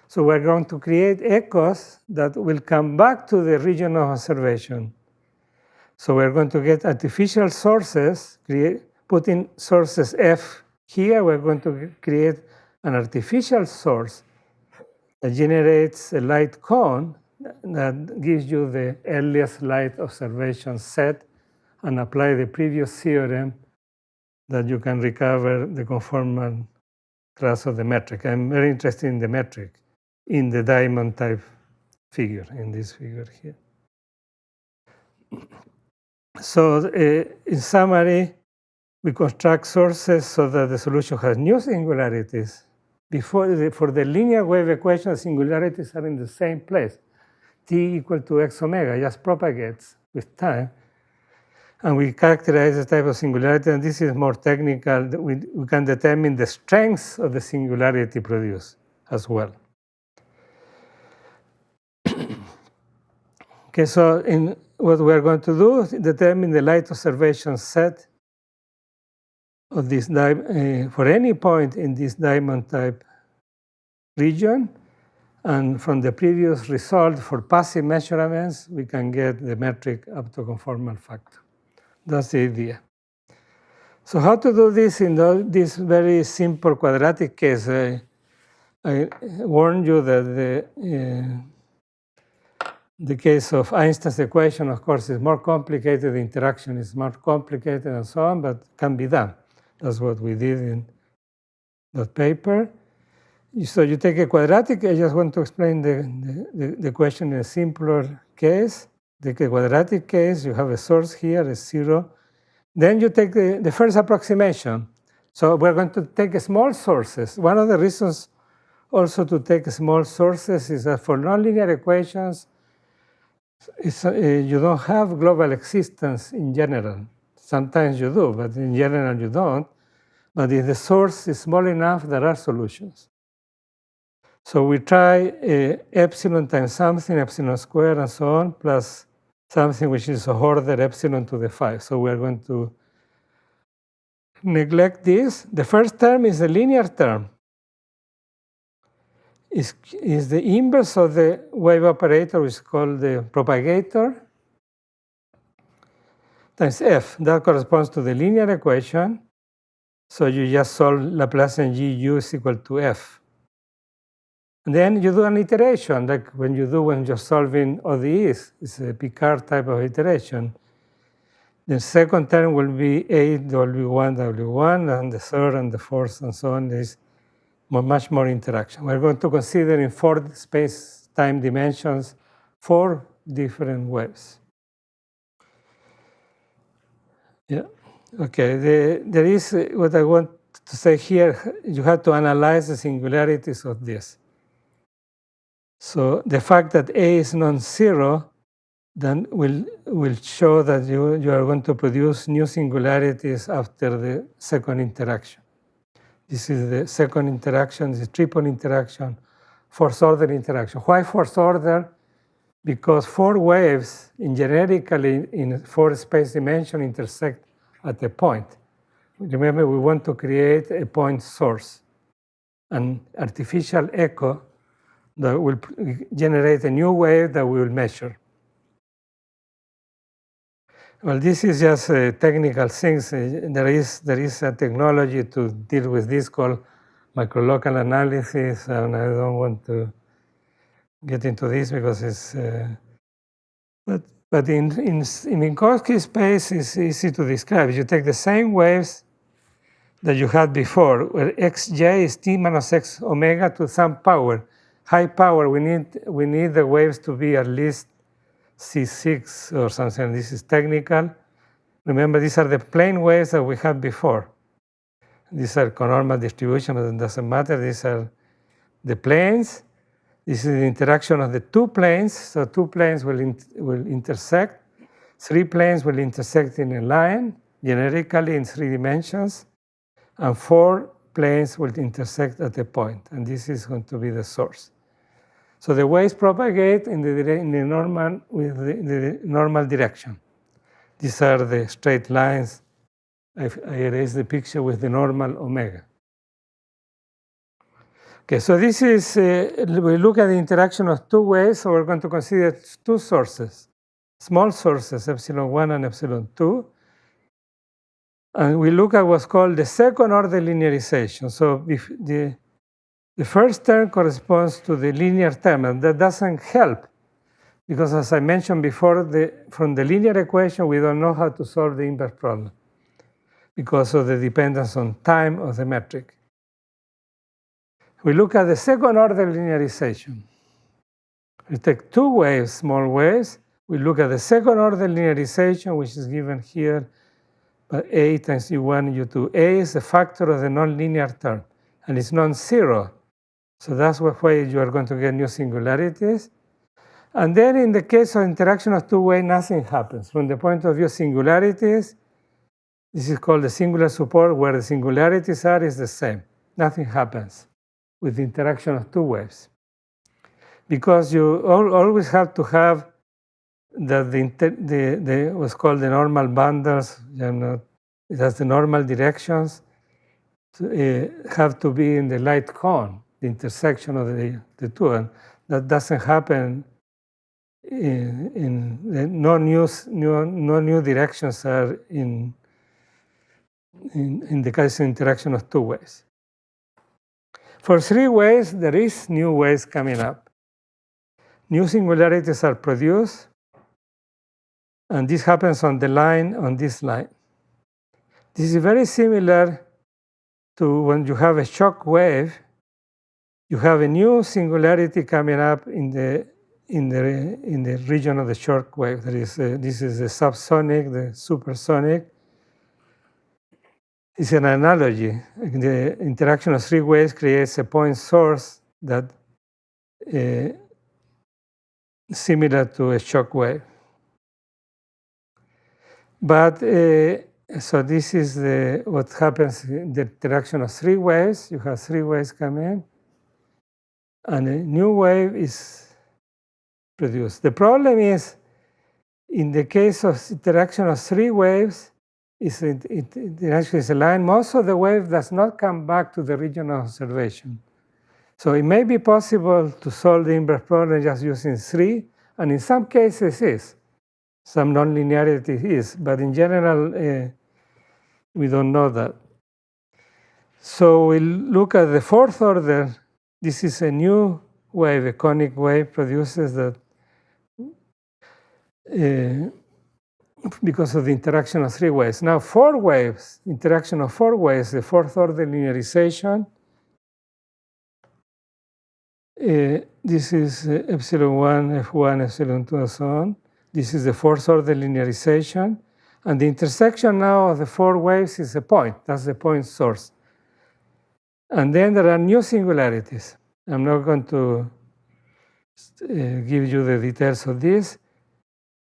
So we're going to create echoes that will come back to the region of observation. So we're going to get artificial sources, put in sources F here. We're going to create an artificial source that generates a light cone that gives you the earliest light observation set and apply the previous theorem that you can recover the conformal class of the metric. I'm very interested in the metric in the diamond type figure, in this figure here. So in summary, we construct sources so that the solution has new singularities. For the linear wave equation, singularities are in the same place. T equal to x omega just propagates with time. And we characterize the type of singularity, and this is more technical. We can determine the strengths of the singularity produced as well. Okay, so in what we are going to do is determine the light observation set of this for any point in this diamond type region. And from the previous result for passive measurements, we can get the metric up to conformal factor. That's the idea. So how to do this in this very simple quadratic case? I warned you that the case of Einstein's equation, of course, is more complicated. The interaction is more complicated and so on, but can be done. That's what we did in that paper. So you take a quadratic. I just want to explain the question in a simpler case. Take a quadratic case. You have a source here, a 0. Then you take the first approximation. So we're going to take small sources. One of the reasons also to take small sources is that for nonlinear equations, you don't have global existence in general. Sometimes you do, but in general you don't. But if the source is small enough, there are solutions. So we try epsilon times something, epsilon squared, and so on, plus something which is order epsilon to the 5. So we are going to neglect this. The first term is a linear term. Is the inverse of the wave operator, which is called the propagator, times f. That corresponds to the linear equation. So you just solve Laplacian GU is equal to f. And then you do an iteration, like when you're solving ODEs. It's a Picard type of iteration. The second term will be A W1 W1, and the third and the fourth and so on is much more interaction. We're going to consider in 4 space-time dimensions 4 different waves. Yeah. Okay. There is what I want to say here. You have to analyze the singularities of this. So the fact that A is non-zero then will show that you are going to produce new singularities after the second interaction. This is the second interaction, the triple interaction, fourth order interaction. Why fourth order? Because 4 waves generically in 4 space dimensions intersect at a point. Remember, we want to create a point source, an artificial echo that will generate a new wave that we will measure. Well, this is just technical things. There is a technology to deal with this called microlocal analysis, and I don't want to get into this because it's. But in Minkowski space, it's easy to describe. You take the same waves that you had before, where xj is t minus x omega to some power, high power. We need the waves to be at least C6 or something. This is technical. Remember, these are the plane waves that we had before. These are conormal distribution, but it doesn't matter. These are the planes. This is the interaction of the 2 planes. So 2 planes will intersect. 3 planes will intersect in a line, generically in 3 dimensions. And 4 planes will intersect at a point. And this is going to be the source. So the waves propagate in the normal direction. These are the straight lines. I erased the picture with the normal omega. Okay, so this is, we look at the interaction of 2 waves, so we're going to consider 2 sources, small sources, epsilon 1 and epsilon 2. And we look at what's called the second order linearization. So if the first term corresponds to the linear term, and that doesn't help because, as I mentioned before, from the linear equation, we don't know how to solve the inverse problem. because of the dependence on time of the metric. We look at the second order linearization. We take two waves, small waves. We look at the second order linearization, which is given here by A times U1, U2. A is the factor of the nonlinear term, and it's non-zero. So that's why you are going to get new singularities. And then in the case of interaction of two waves, nothing happens. From the point of view of singularities, this is called the singular support, where the singularities are is the same. Nothing happens with the interaction of two waves. Because you always have to have the what's called the normal bundles, it has the normal directions, have to be in the light cone, the intersection of the two. And that doesn't happen no new directions are in the case of interaction of two waves. For three waves, there is new waves coming up. New singularities are produced, and this happens on the line, on this line. This is very similar to when you have a shock wave, you have a new singularity coming up in the region of the shock wave. This is the subsonic, the supersonic. It's an analogy. The interaction of three waves creates a point source that similar to a shock wave. But so this is what happens in the interaction of three waves. You have three waves come in, and a new wave is produced. The problem is, in the case of interaction of three waves, it actually is a line. Most of the wave does not come back to the region of observation. So it may be possible to solve the inverse problem just using three, and in some cases is. Some nonlinearity is, but in general, we don't know that. So we look at the fourth order. This is a new wave, a conic wave produces that because of the interaction of three waves. Now, four waves, interaction of four waves, the fourth order linearization. This is epsilon 1, F1, epsilon 2, and so on. This is the fourth order linearization. And the intersection now of the four waves is a point. That's the point source. And then there are new singularities. I'm not going to give you the details of this.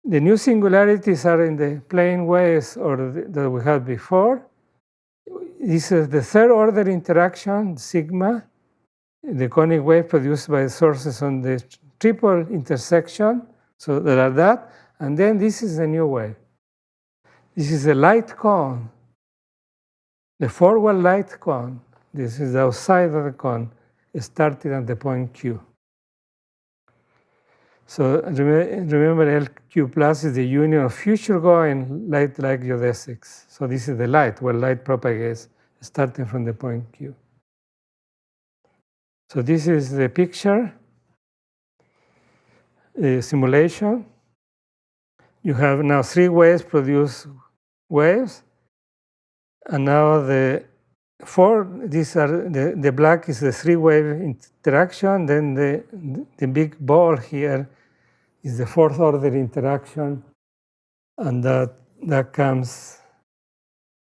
The new singularities are in the plane waves that we had before. This is the third order interaction, sigma, the conic wave produced by the sources on the triple intersection. So there are that. And then this is a new wave. This is a light cone, the forward light cone. This is the outside of the cone, starting at the point Q. So remember, LQ plus is the union of future going light-like geodesics. So this is the light, where light propagates, starting from the point Q. So this is the picture, simulation. You have now three waves produce waves, and now the four, these are, the black is the three-wave interaction, then the big ball here is the fourth order interaction, and that comes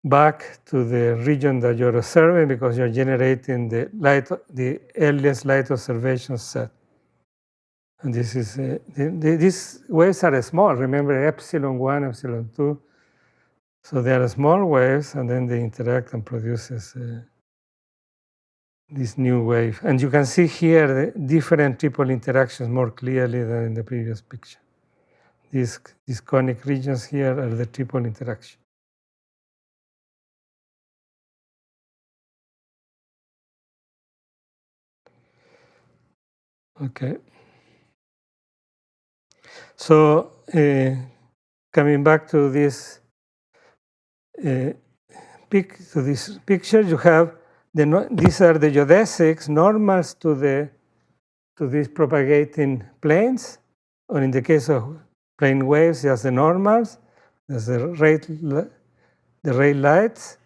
back to the region that you're observing because you're generating the earliest light observation set. And this is, these waves are small. Remember epsilon 1, epsilon 2. So they are small waves, and then they interact and produces this new wave. And you can see here the different triple interactions more clearly than in the previous picture. These conic regions here are the triple interaction. Okay. So coming back to this picture, you have these are the geodesics normals to these propagating planes, or in the case of plane waves, just the normals. There's the ray lights,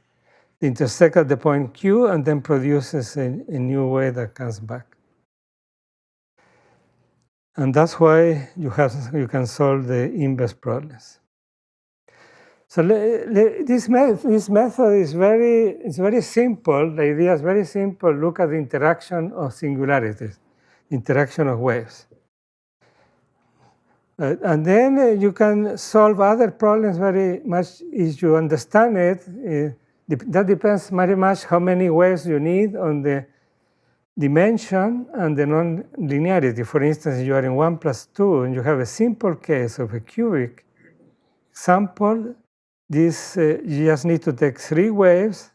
intersect at the point Q and then produces a new wave that comes back. And that's why you can solve the inverse problems. So this method is very simple. The idea is very simple. Look at the interaction of singularities, interaction of waves. And then you can solve other problems very much if you understand it. That depends very much how many waves you need on the dimension and the non-linearity. For instance, you are in 1+2 and you have a simple case of a cubic sample. This you just need to take 3 waves,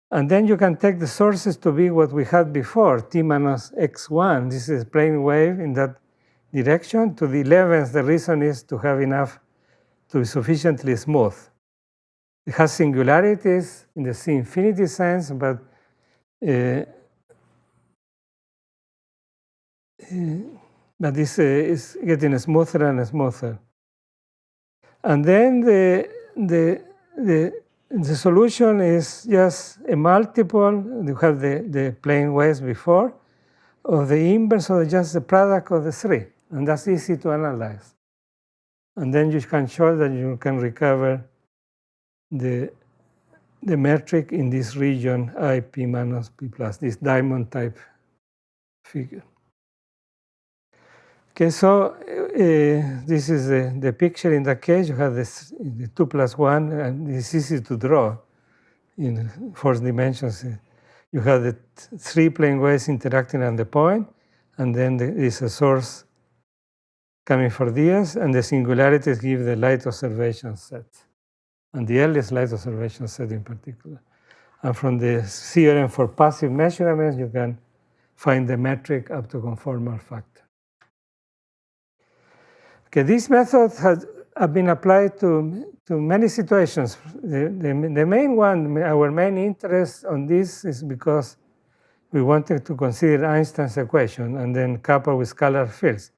and then you can take the sources to be what we had before, t minus x1. This is a plane wave in that direction. To the 11th, the reason is to have enough to be sufficiently smooth. It has singularities in the C-infinity sense, but this is getting smoother and smoother. And then the solution is just a multiple. You have the plane waves before of the inverse of just the product of the 3. And that's easy to analyze. And then you can show that you can recover the metric in this region IP minus P plus, this diamond type figure. Okay, so this is the picture in the case. You have this, the 2 plus 1, and it's easy to draw in 4 dimensions. You have the 3 plane waves interacting on the point, and then there is a source coming for Diaz, and the singularities give the light observation set, and the earliest light observation set in particular. And from the theorem for passive measurements, you can find the metric up to conformal factor. Okay, these methods have been applied to many situations. The main one, our main interest on this is because we wanted to consider Einstein's equation and then couple with scalar fields.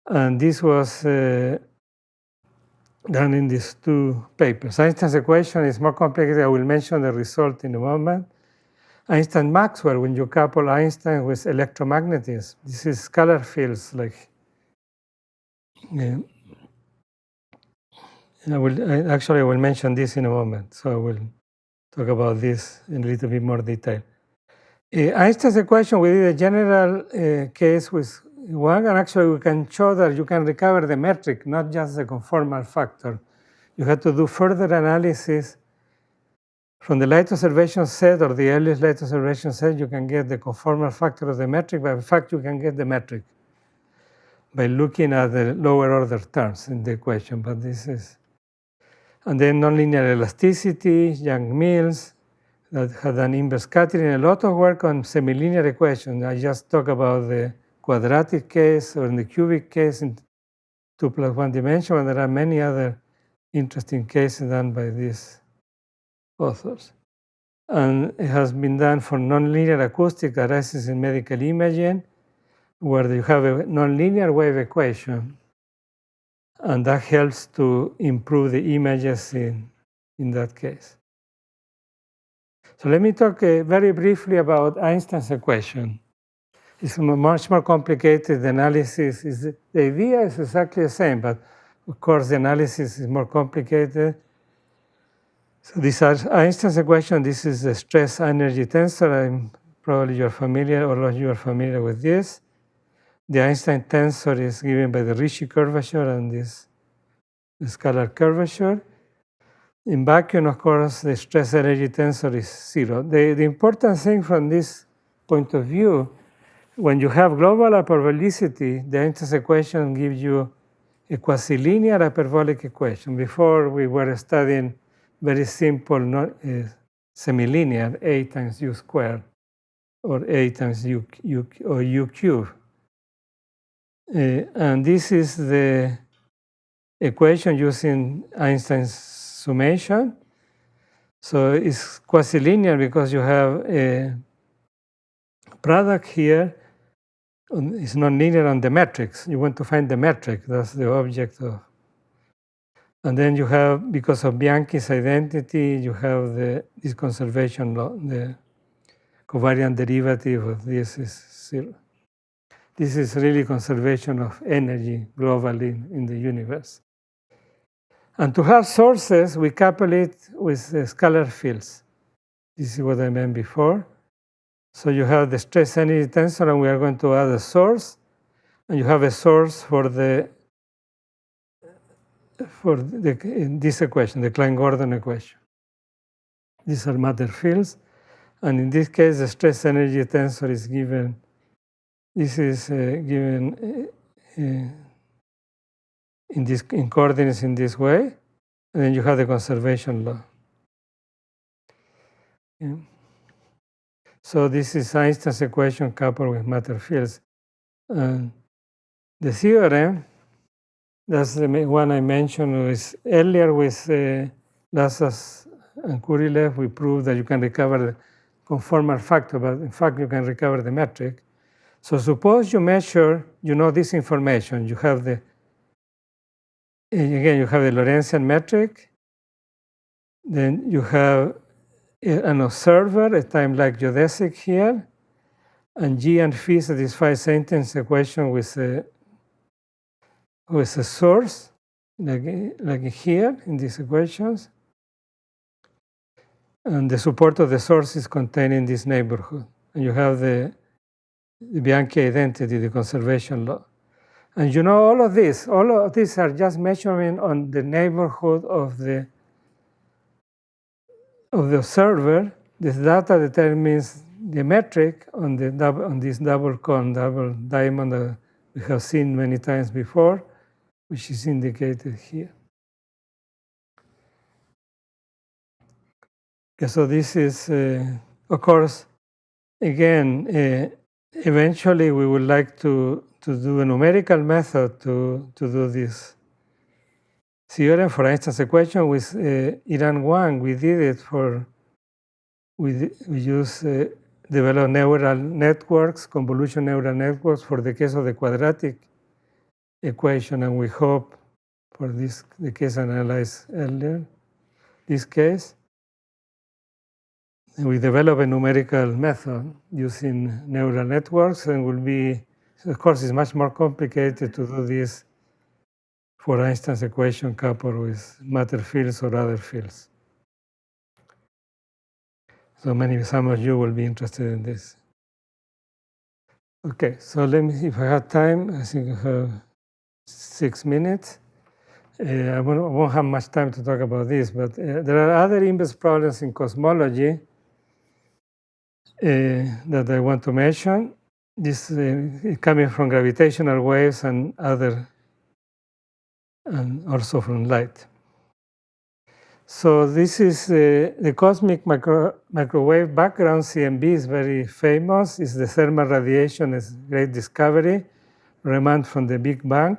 And this was done in these 2 papers. Einstein's equation is more complicated. I will mention the result in a moment. Einstein-Maxwell, when you couple Einstein with electromagnetism, this is scalar fields like I will mention this in a moment, so I will talk about this in a little bit more detail. Einstein's equation, we did a general case with 1, and actually we can show that you can recover the metric, not just the conformal factor. You have to do further analysis from the light observation set or the earliest light observation set. You can get the conformal factor of the metric, but in fact you can get the metric by looking at the lower order terms in the equation, but this is. And then nonlinear elasticity, Young-Mills, that had an inverse scattering, a lot of work on semilinear equations. I just talked about the quadratic case or in the cubic case in 2 plus 1 dimension, and there are many other interesting cases done by these authors. And it has been done for nonlinear acoustic arises in medical imaging, where you have a nonlinear wave equation, and that helps to improve the images in that case. So let me talk very briefly about Einstein's equation. It's much more complicated. The analysis the idea is exactly the same, but of course the analysis is more complicated. So this is Einstein's equation. This is the stress energy tensor. Probably you're familiar, all of you are familiar with this. The Einstein tensor is given by the Ricci curvature and this scalar curvature. In vacuum, of course, the stress energy tensor is 0. The important thing from this point of view, when you have global hyperbolicity, the Einstein's equation gives you a quasi-linear hyperbolic equation. Before we were studying very simple semilinear A times U squared or A times U cubed. And this is the equation using Einstein's summation. So it's quasi-linear because you have a product here. It's non-linear on the metrics. You want to find the metric. That's the object of. And then you have, because of Bianchi's identity, you have this conservation law. The covariant derivative of this is 0. This is really conservation of energy globally in the universe. And to have sources, we couple it with scalar fields. This is what I meant before. So you have the stress energy tensor, and we are going to add a source. And you have a source for in this equation, the Klein-Gordon equation. These are matter fields. And in this case, the stress energy tensor is given. This is given in coordinates in this way. And then you have the conservation law. Yeah. So this is Einstein's equation coupled with matter fields. The theorem, that's the one I mentioned, was earlier with Lassas and Kurilev. We proved that you can recover the conformal factor, but in fact you can recover the metric. So suppose you measure, you know this information. You have the, again, you have the Lorenzian metric. Then you have an observer, a time-like geodesic here, and G and phi satisfy sentence equation with a source, like here in these equations. And the support of the source is contained in this neighborhood. And you have the Bianchi identity, the conservation law. And you know all of these are just measurement on the neighborhood of the observer. This data determines the metric on this double cone, double diamond that we have seen many times before, which is indicated here. Okay, so this is, of course, again, eventually we would like to do a numerical method to do this theorem for Einstein's equation with Iran 1. We did it for, we use develop neural networks, convolution neural networks for the case of the quadratic equation, and we hope for this, the case analyzed earlier, this case. And we develop a numerical method using neural networks, and will be, of course, it's much more complicated to do this for Einstein's equation coupled with matter fields or other fields. So some of you will be interested in this. Okay, so let me see if I have time. I think I have 6 minutes. I won't have much time to talk about this, but there are other inverse problems in cosmology that I want to mention. This is coming from gravitational waves and also from light. So this is the cosmic microwave background. CMB is very famous. It's the thermal radiation, is a great discovery, remnant from the Big Bang.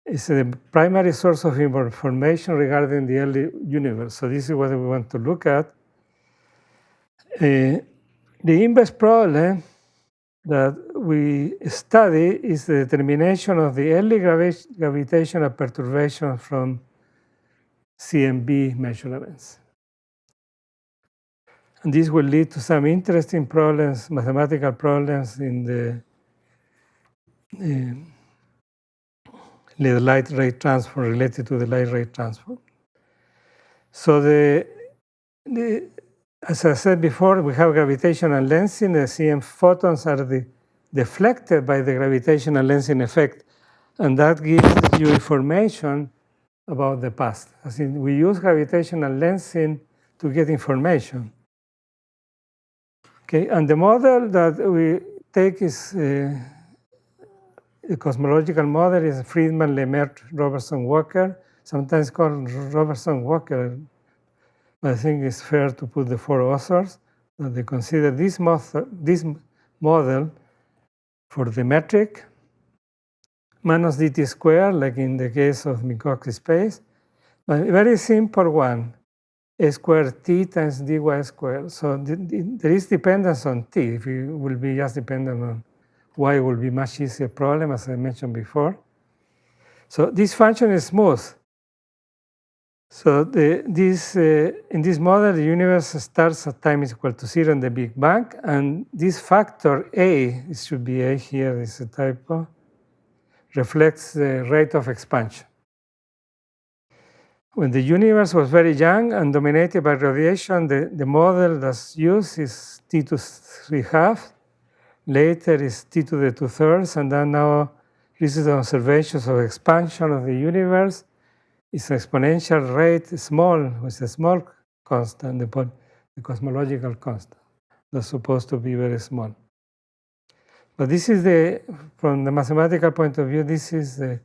It's the primary source of information regarding the early universe. So this is what we want to look at. The inverse problem that we study is the determination of the early gravitational perturbation from CMB measurements. And this will lead to some interesting problems, mathematical problems in the light rate transform, related to the light rate transform. So as I said before, we have gravitational lensing. The CM photons are deflected by the gravitational lensing effect, and that gives you information about the past. As in, we use gravitational lensing to get information. Okay, and the model that we take is the cosmological model is Friedman, Lemaitre, Robertson, Walker, sometimes called Robertson Walker. But I think it's fair to put the 4 authors that they consider this model for the metric minus dt squared, like in the case of Minkowski space, but a very simple one, a squared t times dy squared. So there is dependence on t. If it will be just dependent on y, it will be much easier problem, as I mentioned before. So this function is smooth. So in this model, the universe starts at time is equal to 0 in the Big Bang, and this factor A, it should be A here, is a typo, reflects the rate of expansion. When the universe was very young and dominated by radiation, the model that's used is T to 3/2. Later is T to the 2/3, and then now this is the observations of expansion of the universe. It's an exponential rate, small, with a small constant, the cosmological constant. That's supposed to be very small. But this is from the mathematical point of view, this is the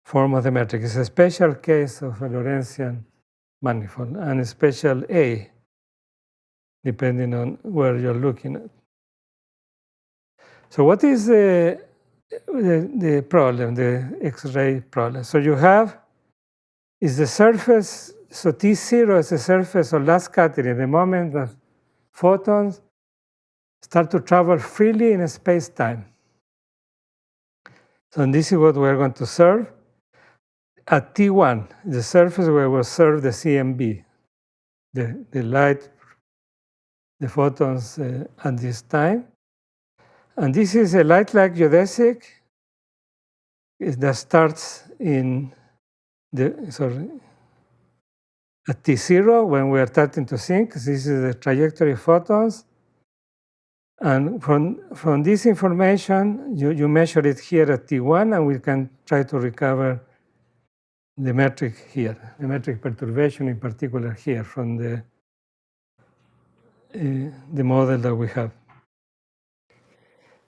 form of the metric. It's a special case of a Lorenzian manifold and a special A, depending on where you're looking at. So what is the problem, the X-ray problem? So you have is the surface, so T0 is the surface of last scattering, the moment that photons start to travel freely in a space-time. So this is what we're going to serve. At T1, the surface where we'll serve the CMB, the light, the photons at this time. And this is a light-like geodesic that starts at T0 when we are starting to think. This is the trajectory of photons. And from this information, you measure it here at T1, and we can try to recover the metric here, the metric perturbation in particular here from the model that we have.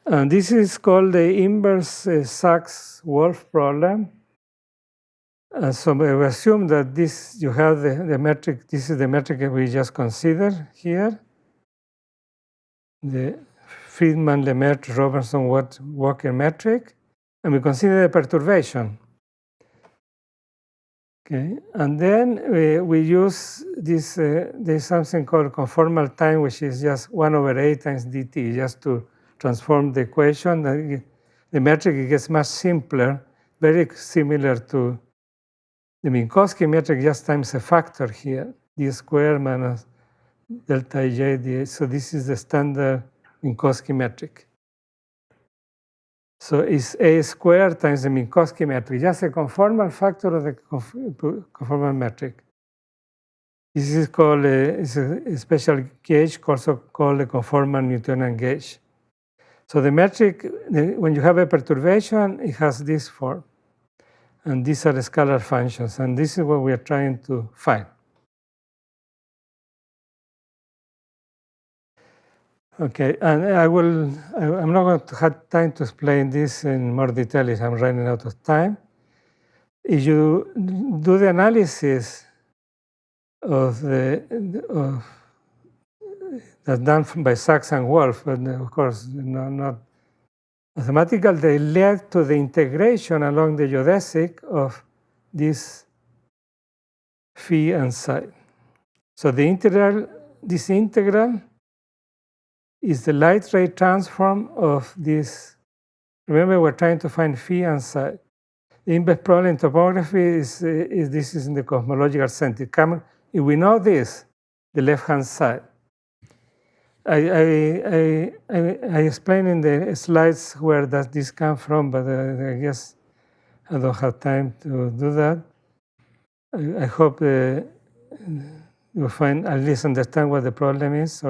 And this is called the inverse Sachs-Wolf problem. And so we assume that you have the metric, this is the metric that we just considered here. The Friedman-Lemaitre-Robertson-Walker metric, and we consider the perturbation. Okay, and then we use this, there's something called conformal time, which is just 1/8 times dt, just to transform the equation. The metric gets much simpler, very similar to the Minkowski metric, just times a factor here, d squared minus delta ij dA. So this is the standard Minkowski metric. So it's a squared times the Minkowski metric, just a conformal factor of the conformal metric. This is called it's a special gauge, also called the conformal Newtonian gauge. So the metric, when you have a perturbation, it has this form. And these are the scalar functions, and this is what we are trying to find. Okay, and I'm not going to have time to explain this in more detail if I'm running out of time. If you do the analysis that's done by Sachs and Wolf, but of course not mathematical, they led to the integration along the geodesic of this phi and psi. So this integral is the light ray transform of this. Remember, we're trying to find phi and psi. The inverse problem in topography is this is in the cosmological sense. If we know this, the left-hand side. I explained in the slides where does this come from, but I guess I don't have time to do that. I hope you'll at least understand what the problem is.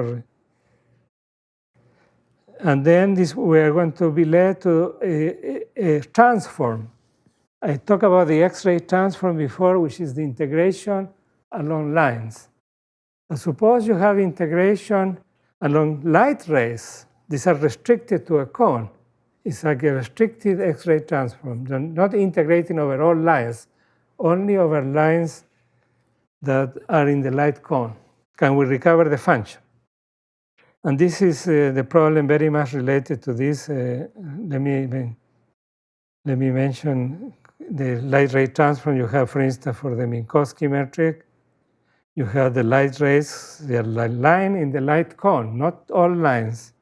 And then we are going to be led to a transform. I talked about the X-ray transform before, which is the integration along lines. But suppose you have integration along light rays. These are restricted to a cone. It's like a restricted X-ray transform. They're not integrating over all lines, only over lines that are in the light cone. Can we recover the function? And this is the problem very much related to this. Let me mention the light ray transform you have, for instance, for the Minkowski metric. You have the light rays, they are line in the light cone, not all lines.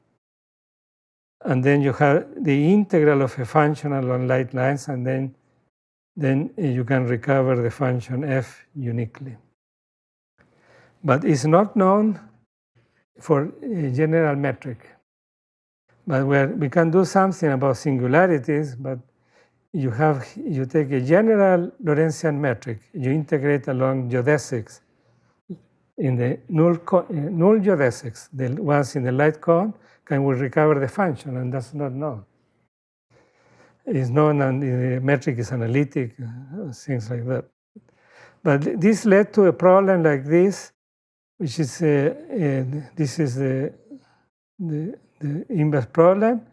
And then you have the integral of a function along light lines, and then then you can recover the function f uniquely. But it's not known for a general metric. But we can do something about singularities, but you take a general Lorenzian metric, you integrate along geodesics. In the null geodesics, the ones in the light cone, can we recover the function, and that's not known. It's known, and the metric is analytic, things like that. But this led to a problem like this, which is this is the inverse problem.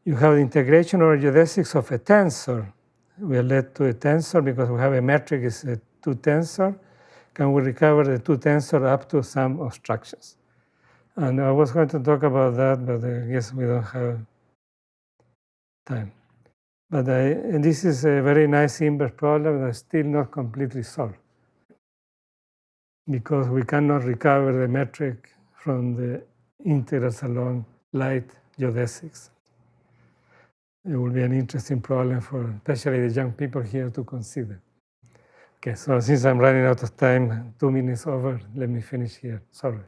You have the integration over geodesics of a tensor. We are led to a tensor because we have a metric is a 2 tensor. Can we recover the 2 tensor up to some obstructions? And I was going to talk about that, but I guess we don't have time. But and this is a very nice inverse problem that's still not completely solved, because we cannot recover the metric from the integrals along light geodesics. It will be an interesting problem for especially the young people here to consider. Okay, so since I'm running out of time, 2 minutes over, let me finish here. Sorry.